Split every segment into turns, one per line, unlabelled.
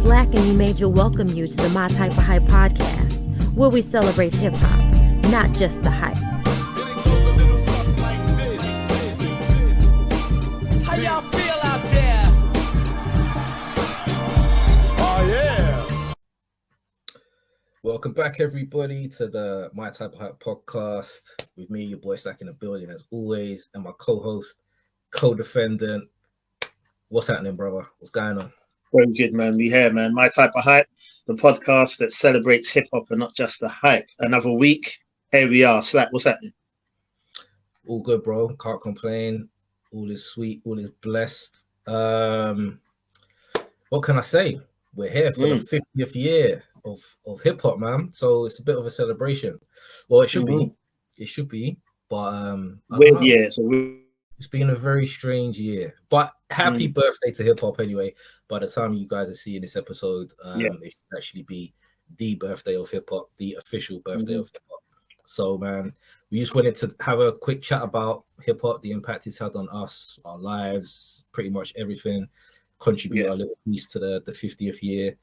Slack and you Major welcome you to the My Type of Hype podcast, where we celebrate hip-hop, not just the hype.
How y'all feel out there?
Oh, yeah.
Welcome back, everybody, to the My Type of Hype podcast with me, your boy Slack in the building, as always, and my co-host, co-defendant. What's happening, brother? What's going on?
Very good, man. We here, man. My Type of Hype, the podcast that celebrates hip-hop and not just the hype. Another week, here we are. Slack, what's happening?
All good, bro. Can't complain. All is sweet. All is blessed. What can I say? We're here for the 50th year of hip-hop, man. So it's a bit of a celebration. Well, it should be. It should be. But
Weird year.
It's been a very strange year. But happy birthday to hip-hop anyway. By the time you guys are seeing this episode, it should actually be the birthday of hip-hop, the official birthday of hip-hop. So, man, we just wanted to have a quick chat about hip-hop, the impact it's had on us, our lives, pretty much everything. Contribute our little piece to the 50th year.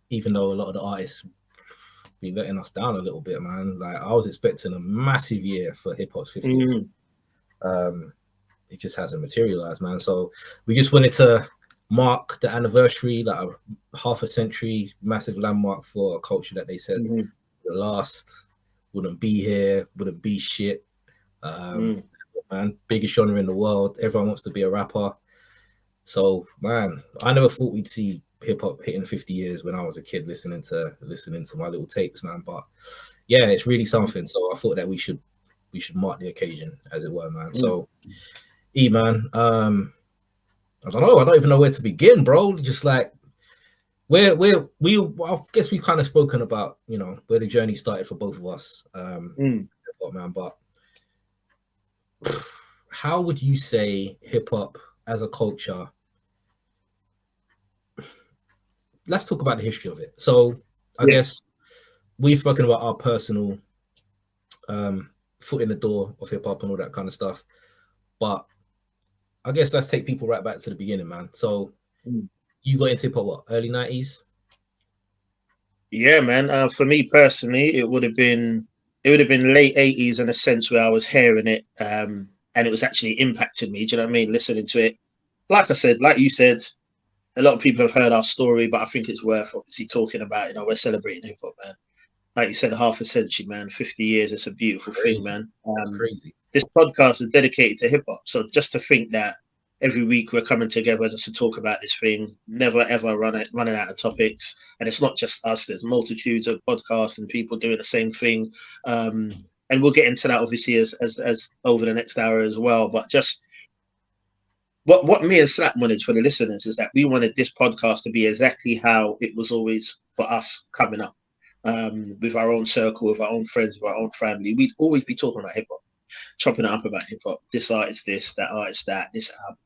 Even though a lot of the artists been letting us down a little bit, man. Like, I was expecting a massive year for hip-hop's 50th. It just hasn't materialized, man. So we just wanted to mark the anniversary, like a half a century, massive landmark for a culture that they said the last wouldn't be here, wouldn't be shit. Man, biggest genre in the world. Everyone wants to be a rapper. So, man, I never thought we'd see hip hop hitting 50 years when I was a kid listening to my little tapes, man. But yeah, it's really something. So I thought that we should mark the occasion, as it were, man. So, man, I don't know. I don't even know where to begin, bro. Just like I guess we've kind of spoken about, you know, where the journey started for both of us, hip-hop, man. But how would you say hip hop as a culture? Let's talk about the history of it. So I guess we've spoken about our personal foot in the door of hip hop and all that kind of stuff. But I guess let's take people right back to the beginning, man. So you got into hip hop what, early 90s?
Yeah, man. For me personally, it would have been late 80s in a sense where I was hearing it, and it was actually impacting me. Do you know what I mean? Listening to it. Like I said, like you said, a lot of people have heard our story, but I think it's worth obviously talking about. You know, we're celebrating hip hop, man. Like you said, half a century, man. 50 years. It's a beautiful thing, man.
Crazy.
This podcast is dedicated to hip hop. So just to think that every week we're coming together just to talk about this thing, never ever running out of topics. And it's not just us. There's multitudes of podcasts and people doing the same thing. And we'll get into that obviously as over the next hour as well. But just what me and Slap wanted for the listeners is that we wanted this podcast to be exactly how it was always for us coming up. With our own circle, with our own friends, with our own family, we'd always be talking about hip hop, chopping it up about hip hop. This artist, this, that artist, that, this album.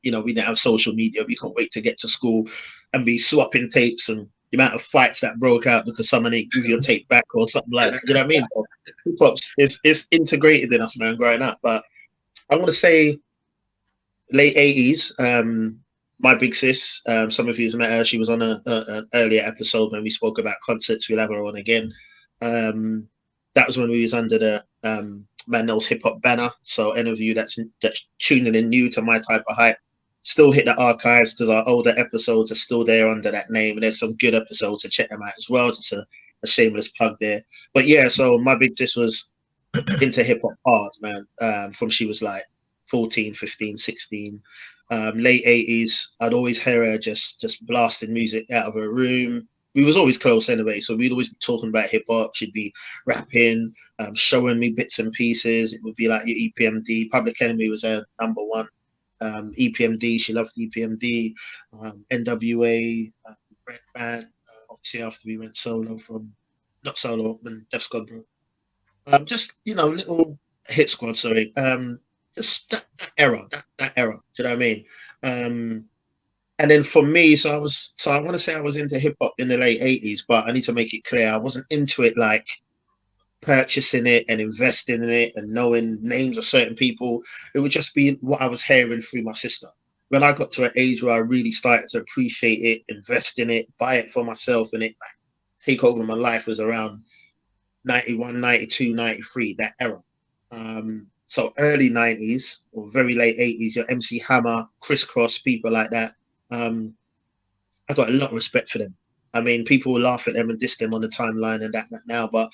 We didn't have social media. We couldn't wait to get to school and be swapping tapes, and the amount of fights that broke out because someone didn't give your tape back or something like that. You know what I mean? So, hip hop is integrated in us, man, growing up. But I want to say late 80s. My big sis, some of you have met her. She was on an earlier episode when we spoke about concerts. We'll have her on again. That was when we was under the Manel's Hip Hop banner. So any of you that's tuning in new to My Type of Hype, still hit the archives because our older episodes are still there under that name. And there's some good episodes, so check them out as well. Just a shameless plug there. But yeah, so my big sis was into hip hop hard, man. From she was like 14, 15, 16. Late 80s, I'd always hear her just blasting music out of her room. We was always close anyway, so we'd always be talking about hip hop. She'd be rapping, showing me bits and pieces. It would be like your EPMD. Public Enemy was her number one. EPMD, she loved EPMD. NWA, Red Band. Obviously, after we went solo not solo, when Def Squad broke. Just little hit squad. Sorry. Just that era, that era. Do you know what I mean? And then for me, so I want to say I was into hip hop in the late 80s, but I need to make it clear I wasn't into it like purchasing it and investing in it and knowing names of certain people. It would just be what I was hearing through my sister. when I got to an age where I really started to appreciate it, invest in it, buy it for myself, and it take over my life was around 91, 92, 93, that era. So early 90s or very late 80s, your MC Hammer, Crisscross, people like that. I got a lot of respect for them. I mean, people will laugh at them and diss them on the timeline and that now, but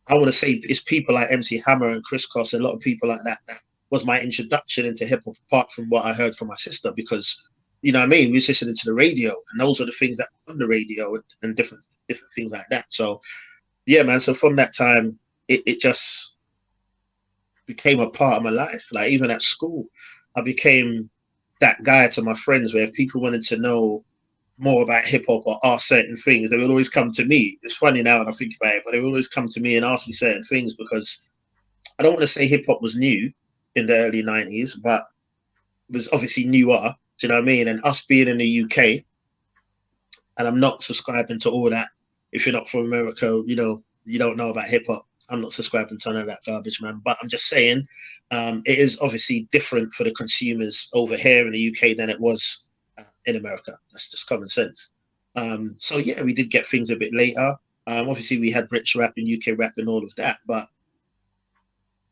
I want to say it's people like MC Hammer and Crisscross, and a lot of people like that was my introduction into hip hop, apart from what I heard from my sister, because you know what I mean, we was listening to the radio, and those are the things that were on the radio and different things like that. So yeah, man. So from that time, it just became a part of my life. Like even at school, I became that guy to my friends where if people wanted to know more about hip hop or ask certain things, they would always come to me. It's funny now when I think about it, but they would always come to me and ask me certain things, because I don't want to say hip hop was new in the early 90s, but it was obviously newer. Do you know what I mean? And us being in the UK, and I'm not subscribing to all that. If you're not from America, you know, you don't know about hip hop. I'm not subscribing to none of that garbage, man. But I'm just saying, it is obviously different for the consumers over here in the UK than it was in America. That's just common sense. So yeah, we did get things a bit later. Obviously, we had British rap and UK rap and all of that, but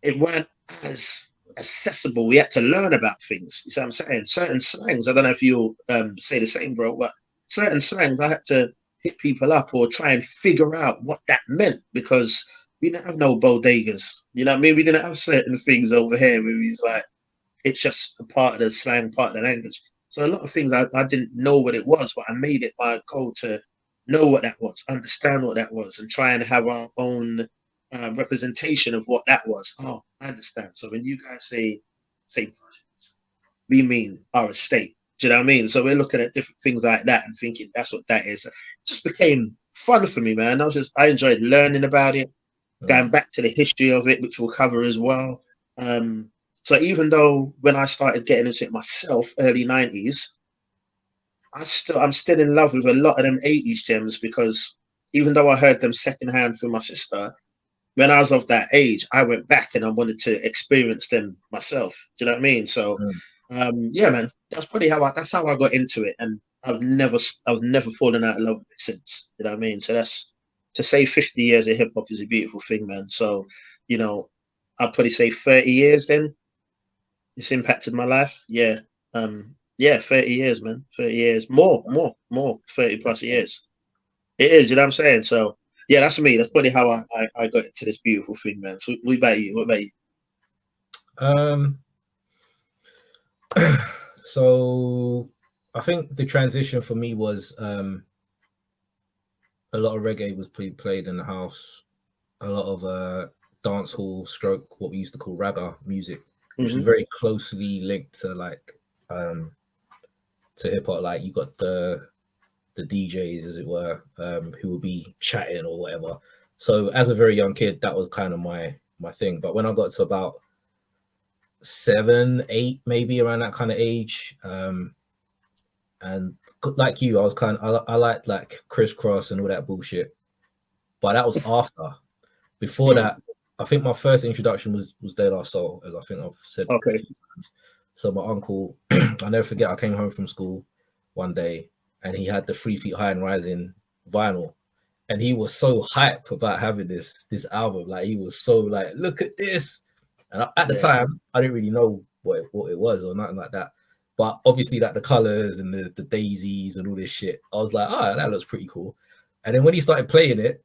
it weren't as accessible. We had to learn about things. You see what I'm saying? Certain slangs. I don't know if you'll say the same, bro, but certain slangs I had to hit people up or try and figure out what that meant, because we didn't have no bodegas. You know what I mean? We didn't have certain things over here where it's like, it's just a part of the slang, part of the language. So a lot of things I didn't know what it was, but I made it my goal to know what that was, understand what that was, and try and have our own representation of what that was. Oh, I understand. So when you guys say, we mean our estate. Do you know what I mean? So we're looking at different things like that and thinking that's what that is. It just became fun for me, man. I enjoyed learning about it, going back to the history of it, which we'll cover as well. So even though when I started getting into it myself, early 90s, I'm still in love with a lot of them 80s gems, because even though I heard them secondhand through my sister, when I was of that age, I went back and I wanted to experience them myself. Do you know what I mean? So yeah, man, that's how I got into it, and I've never fallen out of love with it since. You know what I mean? So that's to say 50 years of hip hop is a beautiful thing, man. So, you know, I'd probably say 30 years then. It's impacted my life. Yeah. Yeah, 30 years, man. 30 years. More, 30 plus years. It is, you know what I'm saying? So yeah, that's me. That's probably how I got into this beautiful thing, man. So what about you?
So I think the transition for me was a lot of reggae was played in the house, a lot of dance hall stroke, what we used to call ragga music, which is very closely linked to like to hip hop. Like you got the DJs, as it were, who would be chatting or whatever. So as a very young kid, that was kind of my thing. But when I got to about 7, 8, maybe around that kind of age, and like you, I was I liked like Crisscross and all that bullshit. But that was after. Before that, I think my first introduction was De La Soul, as I think I've said.
Okay.
So my uncle, I'll never forget, I came home from school one day and he had the 3 Feet High and Rising vinyl. And he was so hype about having this album. Like he was so like, look at this. And at the time, I didn't really know what it was or nothing like that. But obviously like the colors and the daisies and all this shit, I was like, oh, that looks pretty cool. And then when he started playing it,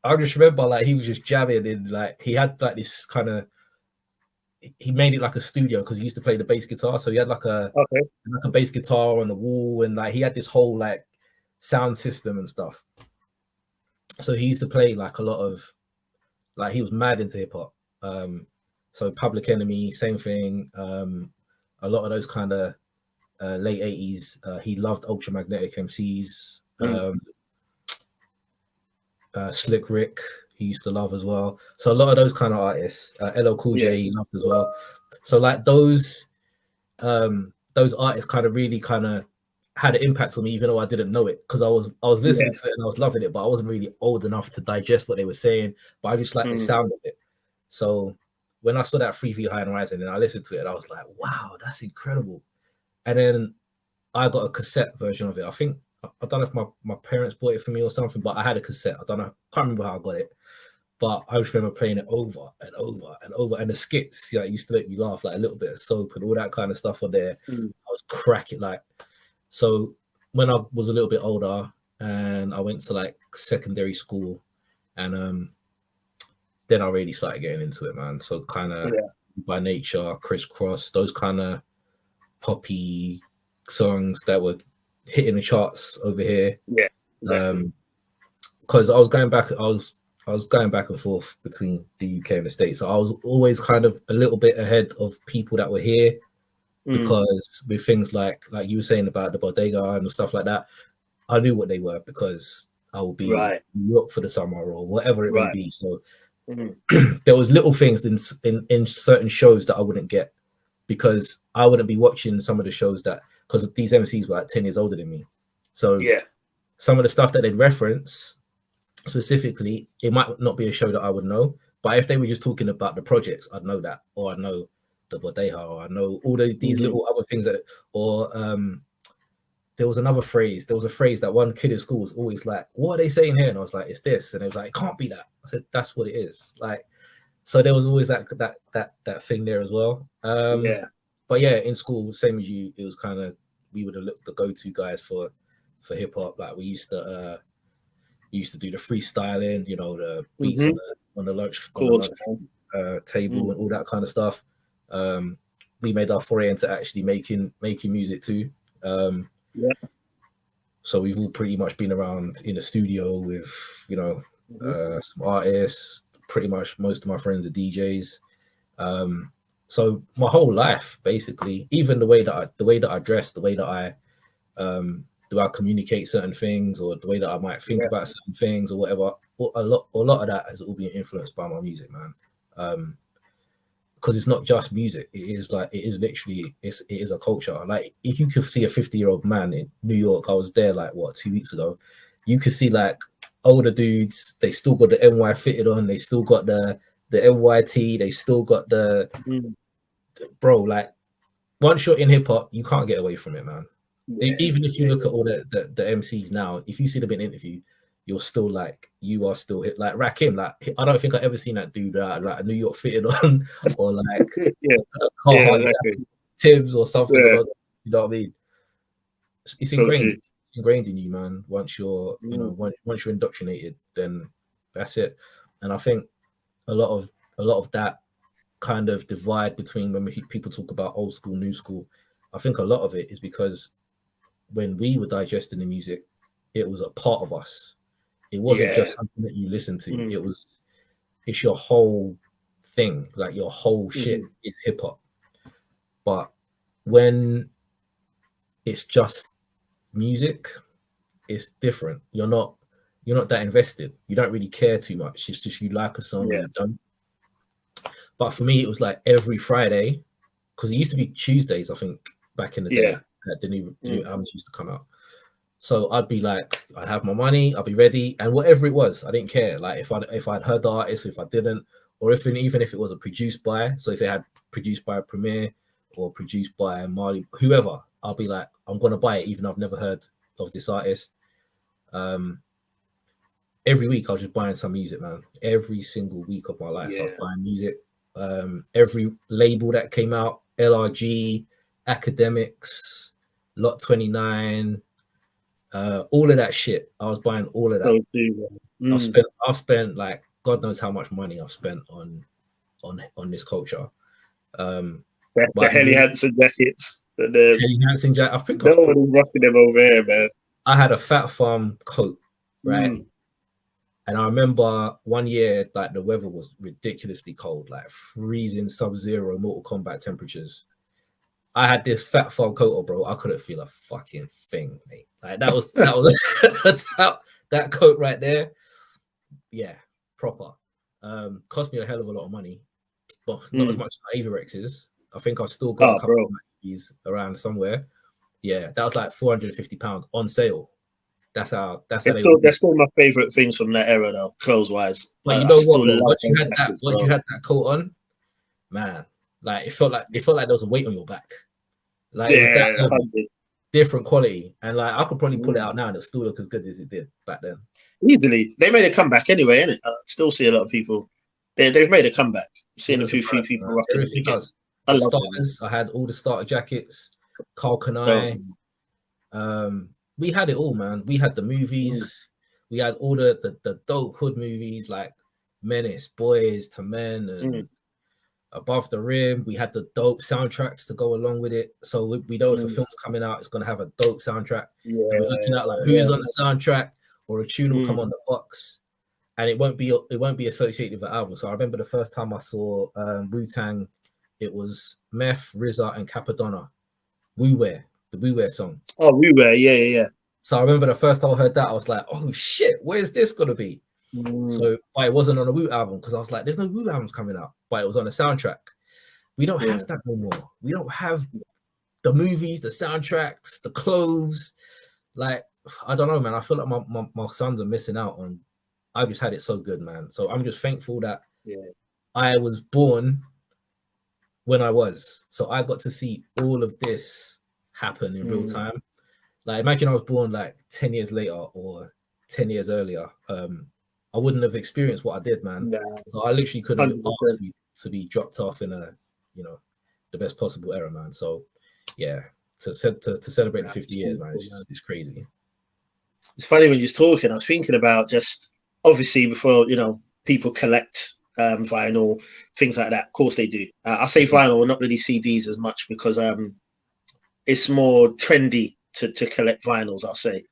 I just remember like he was just jamming and like he had like this kind of, he made it like a studio because he used to play the bass guitar. So he had like a bass guitar on the wall, and like he had this whole like sound system and stuff. So he used to play like a lot of, like he was mad into hip hop. So Public Enemy, same thing. A lot of those kind of late 80s. He loved Ultramagnetic MCs. Slick Rick, he used to love as well. So a lot of those kind of artists, LL Cool J, he loved as well. So like those artists kind of really kind of had an impact on me, even though I didn't know it, because I was listening to it and I was loving it, but I wasn't really old enough to digest what they were saying. But I just like the sound of it. So when I saw that 3 Feet High and Rising and I listened to it, I was like, wow, that's incredible. And then I got a cassette version of it. I think, I don't know if my parents bought it for me or something, but I had a cassette. I don't know, can't remember how I got it. But I just remember playing it over and over and over. And the skits, yeah, used to make me laugh, like a little bit of soap and all that kind of stuff on there. I was cracking, like. So when I was a little bit older and I went to like secondary school, and then I really started getting into it, man. So kind of By Nature, Crisscross, those kind of poppy songs that were hitting the charts over here.
Yeah, exactly.
Because I was going back and forth between the UK and the States. So I was always kind of a little bit ahead of people that were here, because with things like you were saying about the bodega and stuff like that, I knew what they were because I would be in New York for the summer or whatever it may be. So there was little things in certain shows that I wouldn't get, because I wouldn't be watching some of the shows because these MCs were like 10 years older than me. So some of the stuff that they'd reference specifically, it might not be a show that I would know, but if they were just talking about the projects, I'd know that, or I know the bodega, or I know all these little other things or there was another phrase. There was a phrase that one kid at school was always like, "What are they saying here?" And I was like, "It's this," and it was like, "It can't be that." I said, "That's what it is." Like, so there was always that thing there as well. But yeah, in school, same as you, it was kind of, we would have looked the go-to guys for hip hop. Like we used to do the freestyling, you know, the beats on the lunch table and all that kind of stuff. We made our foray into actually making music too. So we've all pretty much been around in the studio with, you know, some artists. Pretty much most of my friends are DJs. So my whole life, basically, even the way that I dress, the way that I do I communicate certain things, or the way that I might think about certain things or whatever, a lot of that has all been influenced by my music, man. Because it's not just music, it is literally a culture. Like if you could see a 50-year-old man in New York, I was there like 2 weeks ago, you could see like older dudes, they still got the NY fitted on, they still got the NYT, they still got the bro, like once you're in hip hop, you can't get away from it, man. Even if you look at all the MCs now, if you see them in an interview, you're still like, you are still hit like Rakim. Like I don't think I've ever seen that dude like a New York fitted on, or like Tibbs or something. You know what I mean? It's ingrained in you, man. Once you're you know once you're indoctrinated, then that's it. And I think a lot of that kind of divide between when people talk about old school, new school, I think a lot of it is because when we were digesting the music, it was a part of us. It wasn't just something that you listened to. It's your whole thing, like your whole shit is hip hop. But when it's just music, it's different. You're not that invested. You don't really care too much. It's just you like a song and you don't. But for me, it was like every Friday, because it used to be Tuesdays, I think, back in the day, that the new albums used to come out. So I'd be like, I'd have my money, I'd be ready, and whatever it was, I didn't care. Like if I'd heard the artist, if I didn't, or even if it was a produced by, so if it had produced by a Premier or produced by Marley, whoever, I'll be like, I'm gonna buy it, even though I've never heard of this artist. Every week I was just buying some music, man. Every single week of my life, I was buying music. Every label that came out, LRG, Academics, Lot 29. All of that shit, I was buying all of that. I've spent like God knows how much money I've spent on this culture.
The Helly Hansen jackets.
Helly Hansen jacket. I think
nobody's rocking them over here, man.
I had a Fat Farm coat, right? And I remember one year, like the weather was ridiculously cold, like freezing sub-zero Mortal Kombat temperatures. I had this Fat Farm coat, bro. I couldn't feel a fucking thing, mate. Like that was that coat right there. Yeah, proper. Cost me a hell of a lot of money, but not as much as Avirex's. I think I've still got a couple of these around somewhere. Yeah, that was like £450 on sale. That's how they're
still my favorite things from that era, though, clothes wise.
But you know what? Once you had that coat on, man, like it felt like there was a weight on your back. Like it was that
Yeah,
level,
100.
different quality, and like I could probably pull it out now and it still look as good as it did back then.
Easily. They made a comeback anyway, innit? I still see a lot of people. They've made a comeback. I'm seeing a few people rocking them
Everything
again.
does.
I
The
love them.
starters, I had all the starter jackets. Carl
Oh,
Kanai. We had it all, man. We had the movies. We had all the dope hood movies like Menace, Boys to Men, and Above the Rim. We had the dope soundtracks to go along with it. So we know if a film's coming out, it's gonna have a dope soundtrack. And we're looking at like who's on the soundtrack, or a tune will come on the box, and it won't be associated with the album. So I remember the first time I saw Wu-Tang, it was Meth, RZA, and Capadonna. The Wu Wear song.
Oh, we were, yeah.
So I remember the first time I heard that, I was like, oh shit, where's this gonna be? So but it wasn't on a Wu album because I was like, there's no Wu albums coming out, but it was on a soundtrack. We don't have that no more. We don't have the movies, the soundtracks, the clothes. Like, I don't know, man. I feel like my sons are missing out on. I just had it so good, man. So I'm just thankful that I was born when I was. So I got to see all of this happen in real time. Like, imagine I was born like 10 years later or 10 years earlier. I wouldn't have experienced what I did, man.
Nah,
So I literally couldn't have
100%.
asked to be dropped off in a, the best possible era, man. So yeah, to celebrate the 50 years, man, it's crazy.
It's funny when you're talking, I was thinking about just obviously before, people collect vinyl, things like that. Of course they do. I say vinyl, not really CDs as much because it's more trendy to collect vinyls, I'll say,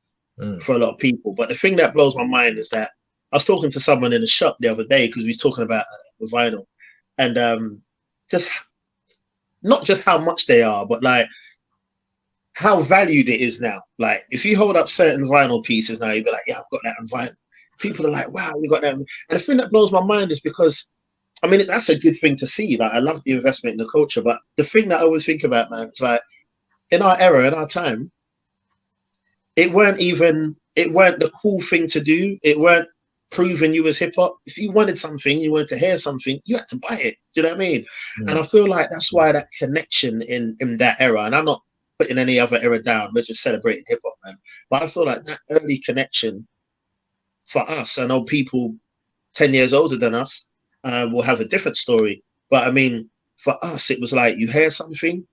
for a lot of people. But the thing that blows my mind is that I was talking to someone in the shop the other day because we were talking about the vinyl, and just not just how much they are, but like how valued it is now. Like if you hold up certain vinyl pieces now, you'd be like, yeah, I've got that on vinyl. People are like, wow, you got that. And the thing that blows my mind is because, I mean, that's a good thing to see. Like I love the investment in the culture, but the thing that I always think about, man, it's like in our era, in our time, it weren't the cool thing to do. It weren't proving you was hip hop. If you wanted something, you wanted to hear something, you had to buy it. Do you know what I mean? And I feel like that's why that connection in that era, and I'm not putting any other era down, we're just celebrating hip hop, man. But I feel like that early connection for us, I know people 10 years older than us will have a different story. But I mean, for us, it was like you hear something,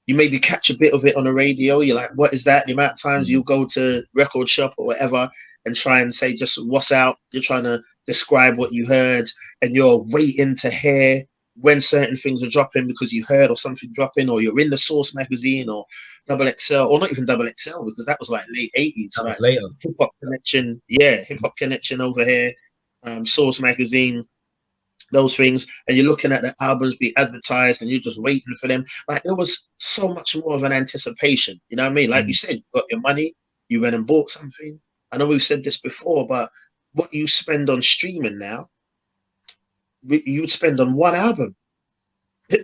you maybe catch a bit of it on the radio. You're like, what is that? The amount of times you go to record shop or whatever and try and say just what's out. You're trying to describe what you heard and you're waiting to hear when certain things are dropping because you heard or something dropping, or you're in the Source magazine or Double XL, or not even Double XL because that was like late 80s.
That
like
was later.
Hip Hop Connection. Yeah, Hip Hop Connection over here. Source magazine. Those things, and you're looking at the albums be advertised and you're just waiting for them. Like there was so much more of an anticipation, you know what I mean? Like you said, you got your money, you went and bought something. I know we've said this before, but what you spend on streaming now, you would spend on one album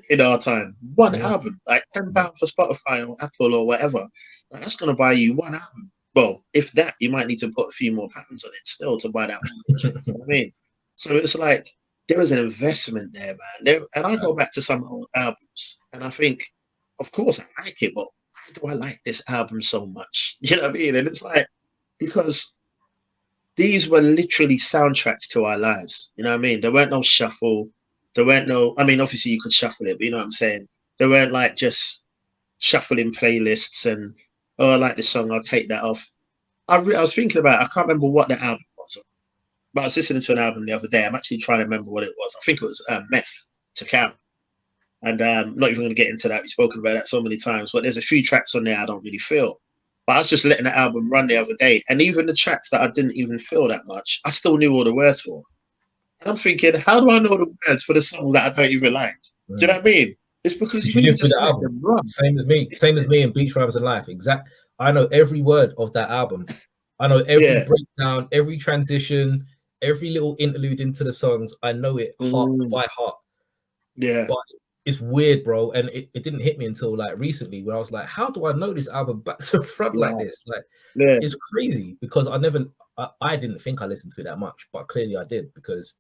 in our time. One album, like £10 for Spotify or Apple or whatever. Like, that's going to buy you one album. Well, if that, you might need to put a few more pounds on it still to buy that one. You know what I mean? So it's like, there was an investment there, man. And I go back to some old albums, and I think, of course, I like it, but why do I like this album so much? You know what I mean? And it's like, because these were literally soundtracks to our lives. You know what I mean? There weren't no shuffle. There weren't no, I mean, obviously you could shuffle it, but you know what I'm saying? There weren't like just shuffling playlists and, oh, I like this song, I'll take that off. I was thinking about, I can't remember what the album was. But I was listening to an album the other day. I'm actually trying to remember what it was. I think it was Meth to Count. And not even going to get into that. We've spoken about that so many times. But there's a few tracks on there I don't really feel. But I was just letting the album run the other day. And even the tracks that I didn't even feel that much, I still knew all the words for. And I'm thinking, how do I know the words for the songs that I don't even like? Do you know what I mean? It's because you just let them run.
Same as me in Beach Rivals and Life. Exact. I know every word of that album. I know every breakdown, every transition, every little interlude into the songs. I know it heart by heart.
Yeah.
But it's weird, bro. And it didn't hit me until like recently where I was like, how do I know this album back to front like this? Like, it's crazy because I didn't think I listened to it that much, but clearly I did because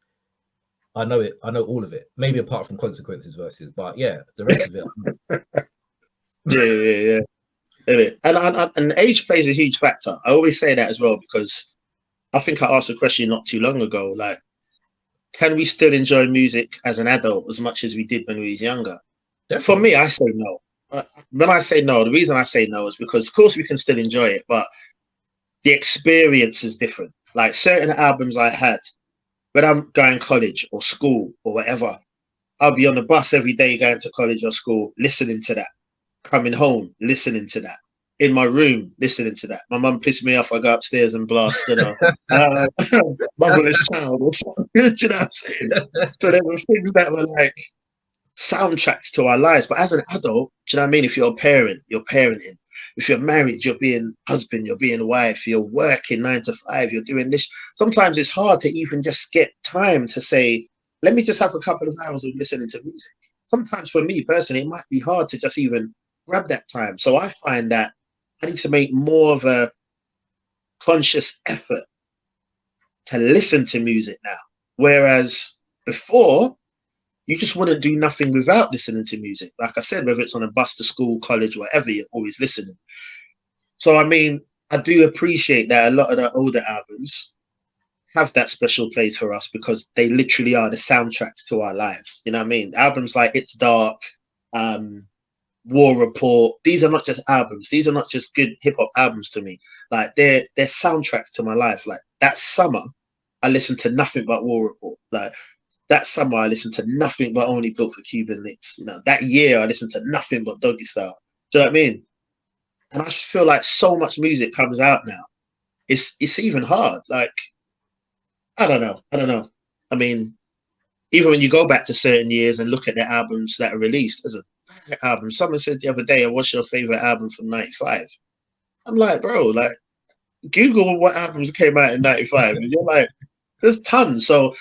I know it. I know all of it. Maybe apart from Consequences verses, but yeah, the rest of it.
Yeah. Innit? And age plays a huge factor. I always say that as well because I think I asked a question not too long ago. Like, can we still enjoy music as an adult as much as we did when we was younger?
Definitely.
For me, I say no. When I say no, the reason I say no is because, of course, we can still enjoy it, but the experience is different. Like certain albums I had when I'm going college or school or whatever, I'll be on the bus every day going to college or school, listening to that. Coming home, listening to that. In my room, listening to that. My mum pissed me off. I go upstairs and blast, Motherless Child or something. Do you know what I'm saying? So there were things that were like soundtracks to our lives. But as an adult, do you know what I mean? If you're a parent, you're parenting. If you're married, you're being husband, you're being wife, you're working 9 to 5, you're doing this. Sometimes it's hard to even just get time to say, let me just have a couple of hours of listening to music. Sometimes for me personally, it might be hard to just even grab that time. So I find that I need to make more of a conscious effort to listen to music now. Whereas before, you just wouldn't do nothing without listening to music. Like I said, whether it's on a bus to school, college, whatever, you're always listening. So, I mean, I do appreciate that a lot of the older albums have that special place for us because they literally are the soundtracks to our lives. You know what I mean? Albums like It's Dark, War Report, these are not just albums. These are not just good hip-hop albums to me. Like, they're soundtracks to my life. Like, that summer, I listened to nothing but War Report. Like, that summer, I listened to nothing but Only Built for Cuban Links. You know, that year, I listened to nothing but Doggy Style. Do you know what I mean? And I feel like so much music comes out now. It's even hard. Like, I don't know. I mean, even when you go back to certain years and look at the albums that are released as a album, someone said the other day, what's your favorite album from 95? I'm like, bro, like, Google what albums came out in 95. And you're like, there's tons. So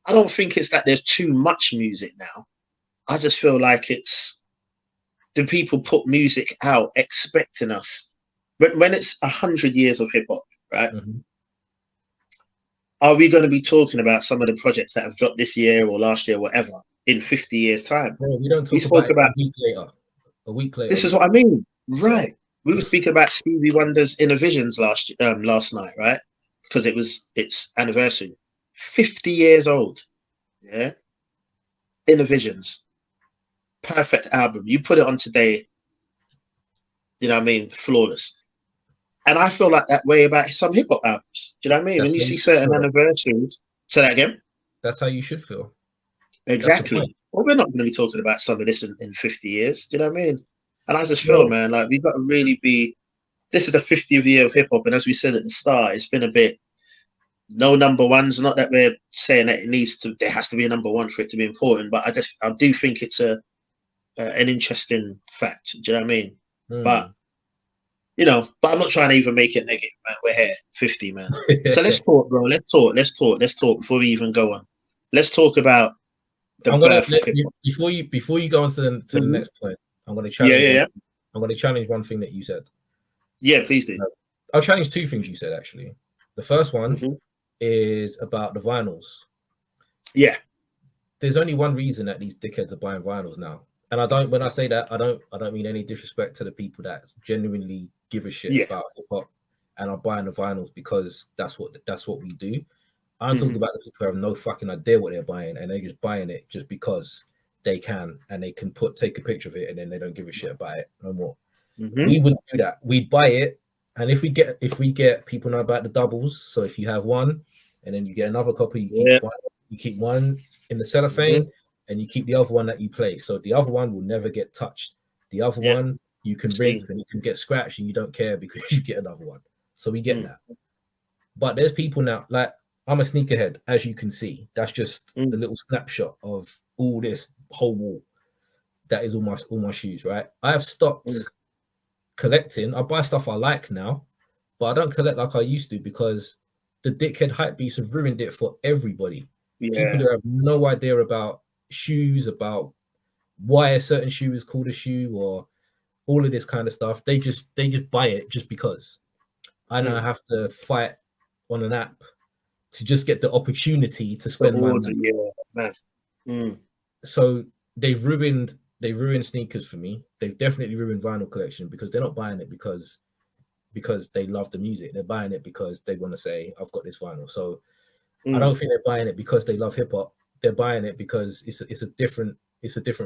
I don't think it's that there's too much music now. I just feel like it's the people put music out expecting us. But when it's 100 years of hip hop, right? Mm-hmm. Are we going to be talking about some of the projects that have dropped this year or last year, whatever, in 50 years' time?
No, we don't talk about a week later.
This is what I mean, right? We were speaking about Stevie Wonder's Innovisions last night, right? Because its anniversary. 50 years old. Yeah. Innovisions. Perfect album. You put it on today, you know what I mean? Flawless. And I feel like that way about some hip hop albums. Do you know what I mean? When you see certain anniversaries, say that again.
That's how you should feel.
Exactly. Well, we're not going to be talking about some of this in 50 years. Do you know what I mean? And I just feel, man, like we've got to really be. This is the 50th year of hip hop, and as we said at the start, it's been a bit. No number ones. Not that we're saying that there has to be a number one for it to be important, but I do think it's an interesting fact. Do you know what I mean? But but I'm not trying to even make it negative, man. We're here, 50, man. So let's talk, bro. Let's talk before we even go on. Let's talk about the birth of hip hop.
Before you go on to the next point, I'm going to challenge. I'm going to challenge one thing that you said.
Yeah, please do.
I'll challenge two things you said actually. The first one is about the vinyls.
Yeah.
There's only one reason that these dickheads are buying vinyls now. And when I say that, I don't mean any disrespect to the people that genuinely give a shit about hip hop and are buying the vinyls because that's what we do. I'm talking about the people who have no fucking idea what they're buying and they're just buying it just because they can and they can take a picture of it and then they don't give a shit about it no more. We wouldn't do that. We'd buy it. And if we get people know about the doubles, so if you have one and then you get another copy, you keep one in the cellophane and you keep the other one that you play. So the other one will never get touched. The other one you can rinse and you can get scratched and you don't care because you get another one. So we get that. But there's people now, like I'm a sneakerhead, as you can see. That's just a little snapshot of all this whole wall. That is all my shoes, right? I have stopped collecting. I buy stuff I like now, but I don't collect like I used to because the dickhead hype beasts have ruined it for everybody. People who have no idea about shoes, about why a certain shoe is called a shoe, or all of this kind of stuff. They just buy it just because. I now have to fight on an app to just get the opportunity to spend money.
So they've
ruined they ruined sneakers for me. They've definitely ruined vinyl collection because they're not buying it because they love the music. They're buying it because they want to say, I've got this vinyl. So I don't think they're buying it because they love hip hop. They're buying it because it's a different.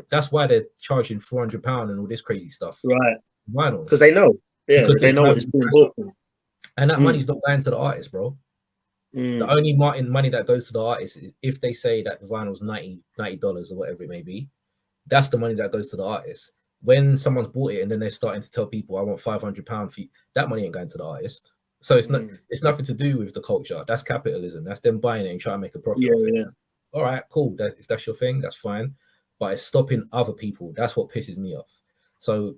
That's why they're charging £400 and all this crazy stuff.
Right.
Vinyl.
Because they know. Yeah,
Because
they know what it's being bought for.
And that money's not going to the artist, bro. The only money that goes to the artist is if they say that the vinyl's $90 or whatever it may be. That's the money that goes to the artist. When someone's bought it and then they're starting to tell people, I want £500 for you, that money ain't going to the artist. So it's not. It's nothing to do with the culture. That's capitalism. That's them buying it and trying to make a profit.
Yeah.
All right, cool. If that's your thing, that's fine. But it's stopping other people. That's what pisses me off. So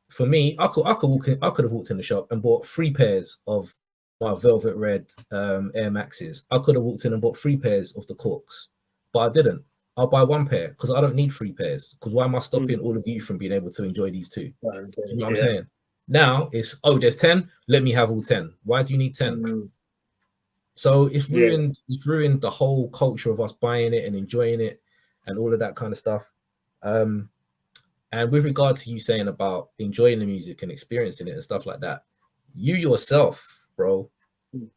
for me, I could have walked in the shop and bought 3 pairs of my velvet red Air Maxes. I could have walked in and bought 3 pairs of the Corks, but I didn't. I'll buy 1 pair because I don't need 3 pairs. Because why am I stopping all of you from being able to enjoy these 2? You know what I'm saying? Now it's, there's 10. Let me have all 10. Why do you need 10? So it's ruined. It's ruined the whole culture of us buying it and enjoying it, and all of that kind of stuff. And with regard to you saying about enjoying the music and experiencing it and stuff like that, you yourself, bro,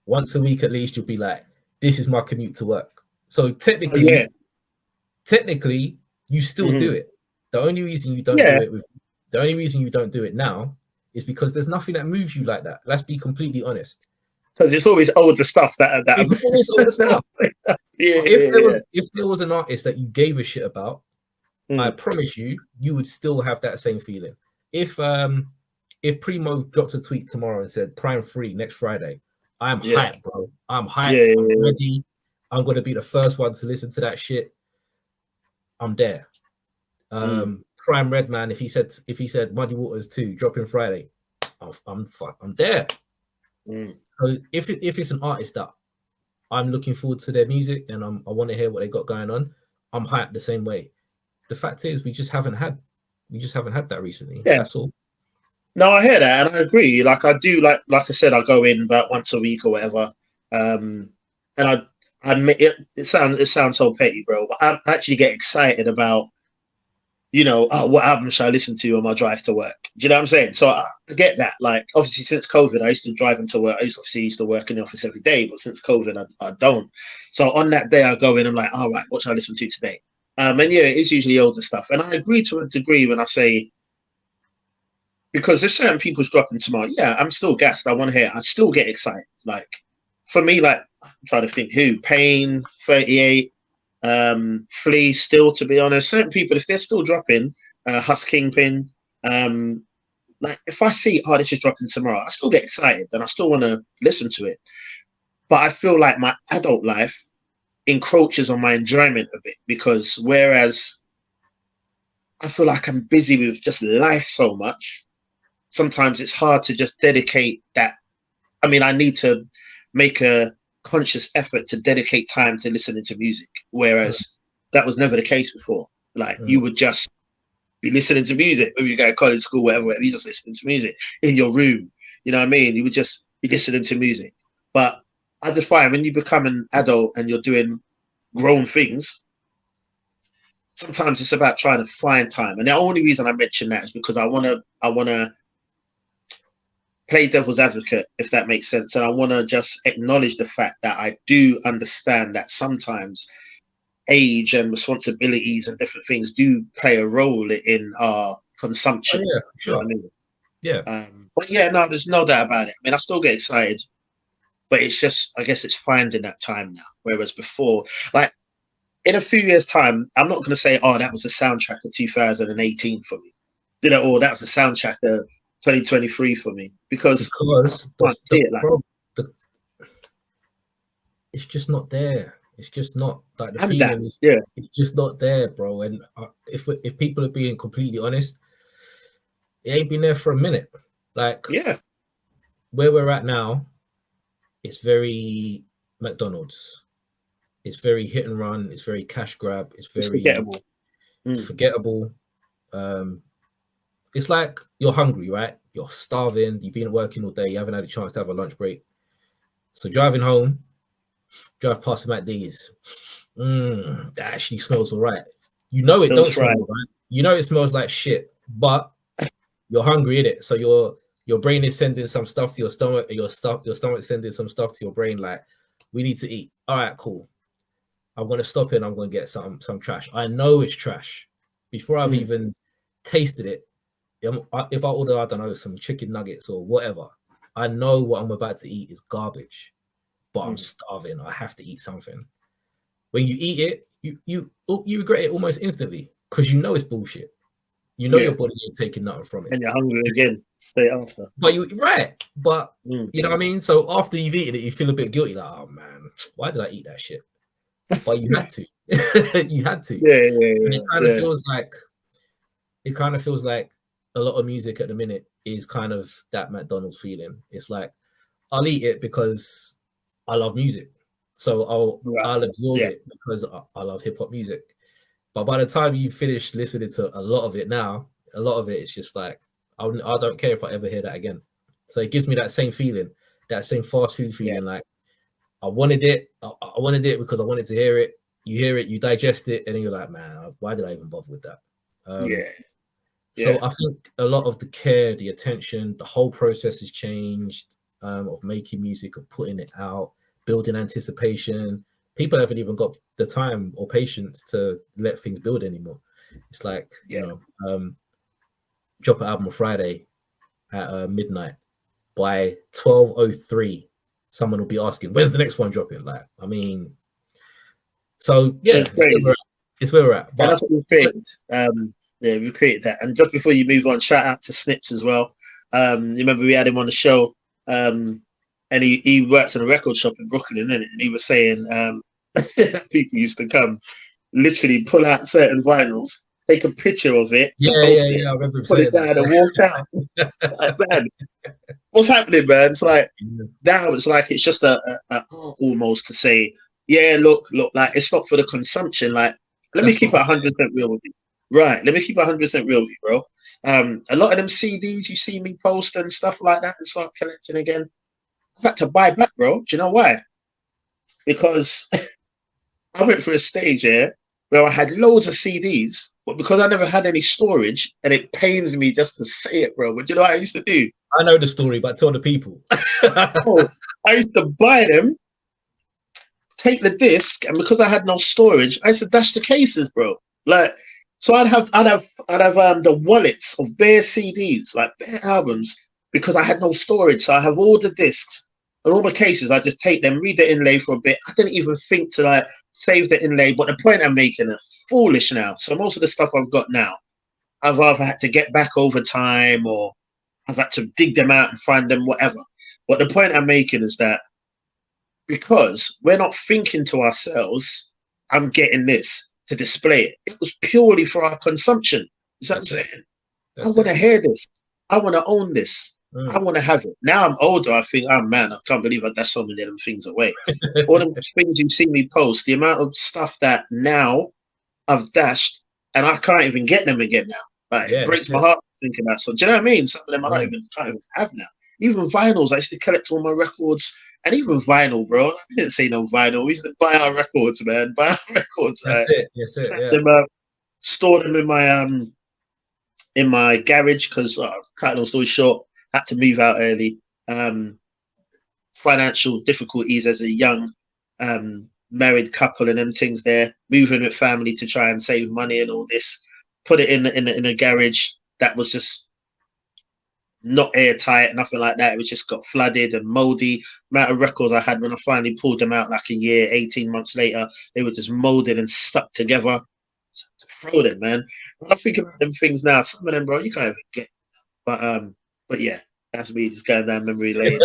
once a week at least, you'll be like, this is my commute to work. So technically, you still do it. The only reason you don't do it now is because there's nothing that moves you like that. Let's be completely honest.
Because it's always older stuff that
it's always older stuff. If there was an artist that you gave a shit about, I promise you would still have that same feeling. If Primo dropped a tweet tomorrow and said Prime 3 next Friday, I'm hyped, bro. I'm hyped. I'm ready. I'm gonna be the first one to listen to that shit. I'm there. Prime Redman, if he said Muddy Waters 2 dropping Friday, I'm there. So if it's an artist that I'm looking forward to their music and I want to hear what they got going on, I'm hyped the same way. The fact is, we just haven't had that recently. Yeah. That's all.
No, I hear that, and I agree. Like I do, like I said, I go in about once a week or whatever, and I admit it sounds so petty, bro, but I actually get excited about, what album should I listen to on my drive to work? Do you know what I'm saying? So I get that. Like, obviously, since COVID, I used to drive into work. I used to work in the office every day, but since COVID, I don't. So on that day, I go in, I'm like, all right, what should I listen to today? And it's usually older stuff. And I agree to a degree when I say, because if certain people's dropping tomorrow, I'm still gassed. I want to hear it. I still get excited. Like, for me, like, I'm trying to think who, Pain, 38, Flea, still, to be honest. Certain people, if they're still dropping, Husk Kingpin, like, if I see, this is dropping tomorrow, I still get excited and I still want to listen to it. But I feel like my adult life encroaches on my enjoyment of it, because whereas I feel like I'm busy with just life so much, sometimes it's hard to just dedicate that. I mean, I need to make a conscious effort to dedicate time to listening to music, whereas that was never the case before. Like, you would just be listening to music when you go to college, school, whatever, you just listening to music in your room. You know what I mean? You would just be listening to music. But I just find when you become an adult and you're doing grown things, sometimes it's about trying to find time. And the only reason I mention that is because I want to play devil's advocate, if that makes sense. And I want to just acknowledge the fact that I do understand that sometimes age and responsibilities and different things do play a role in our consumption.
Oh, yeah, sure.
You know what I mean?
Yeah.
But no, there's no doubt about it. I mean, I still get excited, but it's just, I guess it's finding that time now. Whereas before, like, in a few years' time, I'm not going to say, that was the soundtrack of 2018 for me. Or that was the soundtrack of 2023 for me. Because
it's just not there. It's just not, like, the
feeling
feeling is, it's just not there, bro. And if people are being completely honest, it ain't been there for a minute. Like, where we're at now, it's very McDonald's. It's very hit and run. It's very cash grab. It's very forgettable. It's like you're hungry, right? You're starving. You've been working all day. You haven't had a chance to have a lunch break. So driving home, drive past the McD's. That actually smells all right. You know it don't smell all right. you know it smells like shit, but you're hungry in it. So your brain is sending some stuff to your stomach, and your stomach sending some stuff to your brain, like, we need to eat. All right, cool. I'm gonna stop it and I'm gonna get some trash. I know it's trash before I've even tasted it. If I order, I don't know, some chicken nuggets or whatever, I know what I'm about to eat is garbage, but I'm starving. I have to eat something. When you eat it, you regret it almost instantly because you know it's bullshit. You know your body ain't taking nothing from it,
and you're hungry again straight after.
But you know what I mean. So after you've eaten it, you feel a bit guilty, like, oh man, why did I eat that shit? But you had to. You had to. And it kind of feels like a lot of music at the minute is kind of that McDonald's feeling. It's like, I'll eat it because I love music, so I'll absorb it because I love hip hop music. But by the time you finish listening to a lot of it now, a lot of it is just like, I don't care if I ever hear that again. So it gives me that same feeling, that same fast food feeling. Like, I wanted it. I wanted it because I wanted to hear it. You hear it, you digest it, and then you're like, man, why did I even bother with that? So I think a lot of the care, the attention, the whole process has changed, of making music, of putting it out, building anticipation. People haven't even got the time or patience to let things build anymore. It's like, you know, drop an album on Friday at midnight. By 12:03, someone will be asking, when's the next one dropping? Like, I mean, so yeah, it's where we're at. But,
and that's what we created. We created that. And just before you move on, shout out to Snips as well. You remember we had him on the show, and he works in a record shop in Brooklyn, and he was saying people used to come, literally pull out certain vinyls, take a picture of it,
I remember
put it down and walk out. Like, man, what's happening, man? It's like now it's just a almost to say, look, like, it's not for the consumption. Like, let me keep it 100% real with you. Right, let me keep it 100% real with you, bro. A lot of them CDs you see me post and stuff like that and start collecting again, I've had to buy back, bro. Do you know why? Because I went through a stage here where I had loads of CDs, but because I never had any storage, and it pains me just to say it, bro. But you know what I used to do?
I know the story, but tell the people.
I used to buy them, take the disc, and because I had no storage, I used to dash the cases, bro. Like, so I'd have the wallets of bare CDs, like bare albums, because I had no storage. So I have all the discs and all the cases. I just take them, read the inlay for a bit. I didn't even think to like save the inlay. But the point I'm making is foolish now. So most of the stuff I've got now, I've either had to get back over time, or I've had to dig them out and find them, whatever. But the point I'm making is that because we're not thinking to ourselves, I'm getting this to display it. It was purely for our consumption. Is that what I'm saying? I want to hear this. I want to own this. I want to have it. Now I'm older, I think, oh man, I can't believe I dashed so many of them things away. All them things you see me post, the amount of stuff that now I've dashed, and I can't even get them again now. Like, it breaks my heart thinking about. So do you know what I mean? Some of them I can't even have now. Even vinyls, I used to collect all my records, and even vinyl, bro. I didn't say no vinyl. We used to buy our records, man. Buy our records.
That's it. Yeah.
Them, store them in my garage because, cut long story short, had to move out early. Financial difficulties as a young married couple and them things there. Moving with family to try and save money and all this. Put it in a garage that was just not airtight, nothing like that. It was just got flooded and moldy. Amount of records I had when I finally pulled them out like a year, 18 months later, they were just molded and stuck together. So to throw them, man. When I think about them things now, some of them, bro, you can't even get. But yeah, that's me just going down memory lane.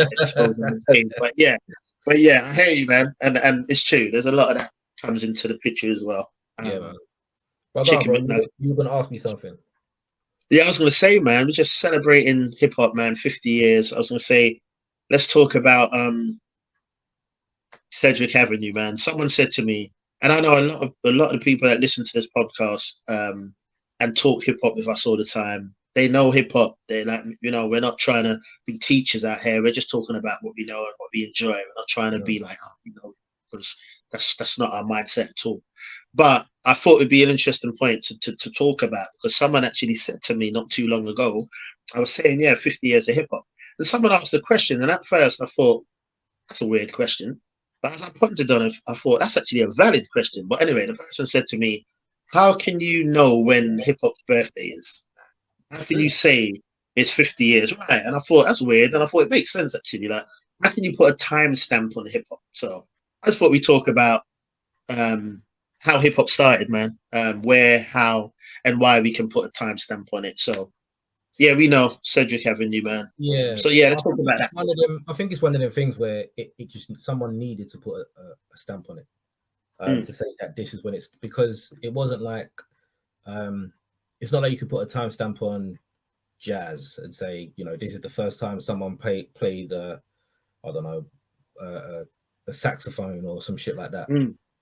But yeah, I hear you, man, and it's true. There's a lot of that comes into the picture as well.
Man. You were gonna ask me something.
Yeah, I was going to say, man, we're just celebrating hip hop, man, 50 years. I was going to say, let's talk about Cedric Avenue, man. Someone said to me, and I know a lot of people that listen to this podcast and talk hip hop with us all the time. They know hip hop. They're like, we're not trying to be teachers out here. We're just talking about what we know and what we enjoy. We're not trying to be like, because that's not our mindset at all. But I thought it'd be an interesting point to talk about, because someone actually said to me not too long ago, I was saying, yeah, 50 years of hip hop. And someone asked a question, and at first I thought, that's a weird question. But as I pondered on it, I thought that's actually a valid question. But anyway, the person said to me, how can you know when hip hop's birthday is? How can you say it's 50 years? Right. And I thought that's weird. And I thought it makes sense actually. Like, how can you put a timestamp on hip hop? So I just thought we talk about how hip hop started, man. Where, how, and why we can put a timestamp on it. So yeah, we know Cedric Avenue, man.
Yeah.
So yeah, let's talk about that.
One of them, I think it's one of them things where it just someone needed to put a stamp on it to say that this is when it's, because it wasn't like it's not like you could put a timestamp on jazz and say, you know, this is the first time someone played I don't know, a saxophone or some shit like that.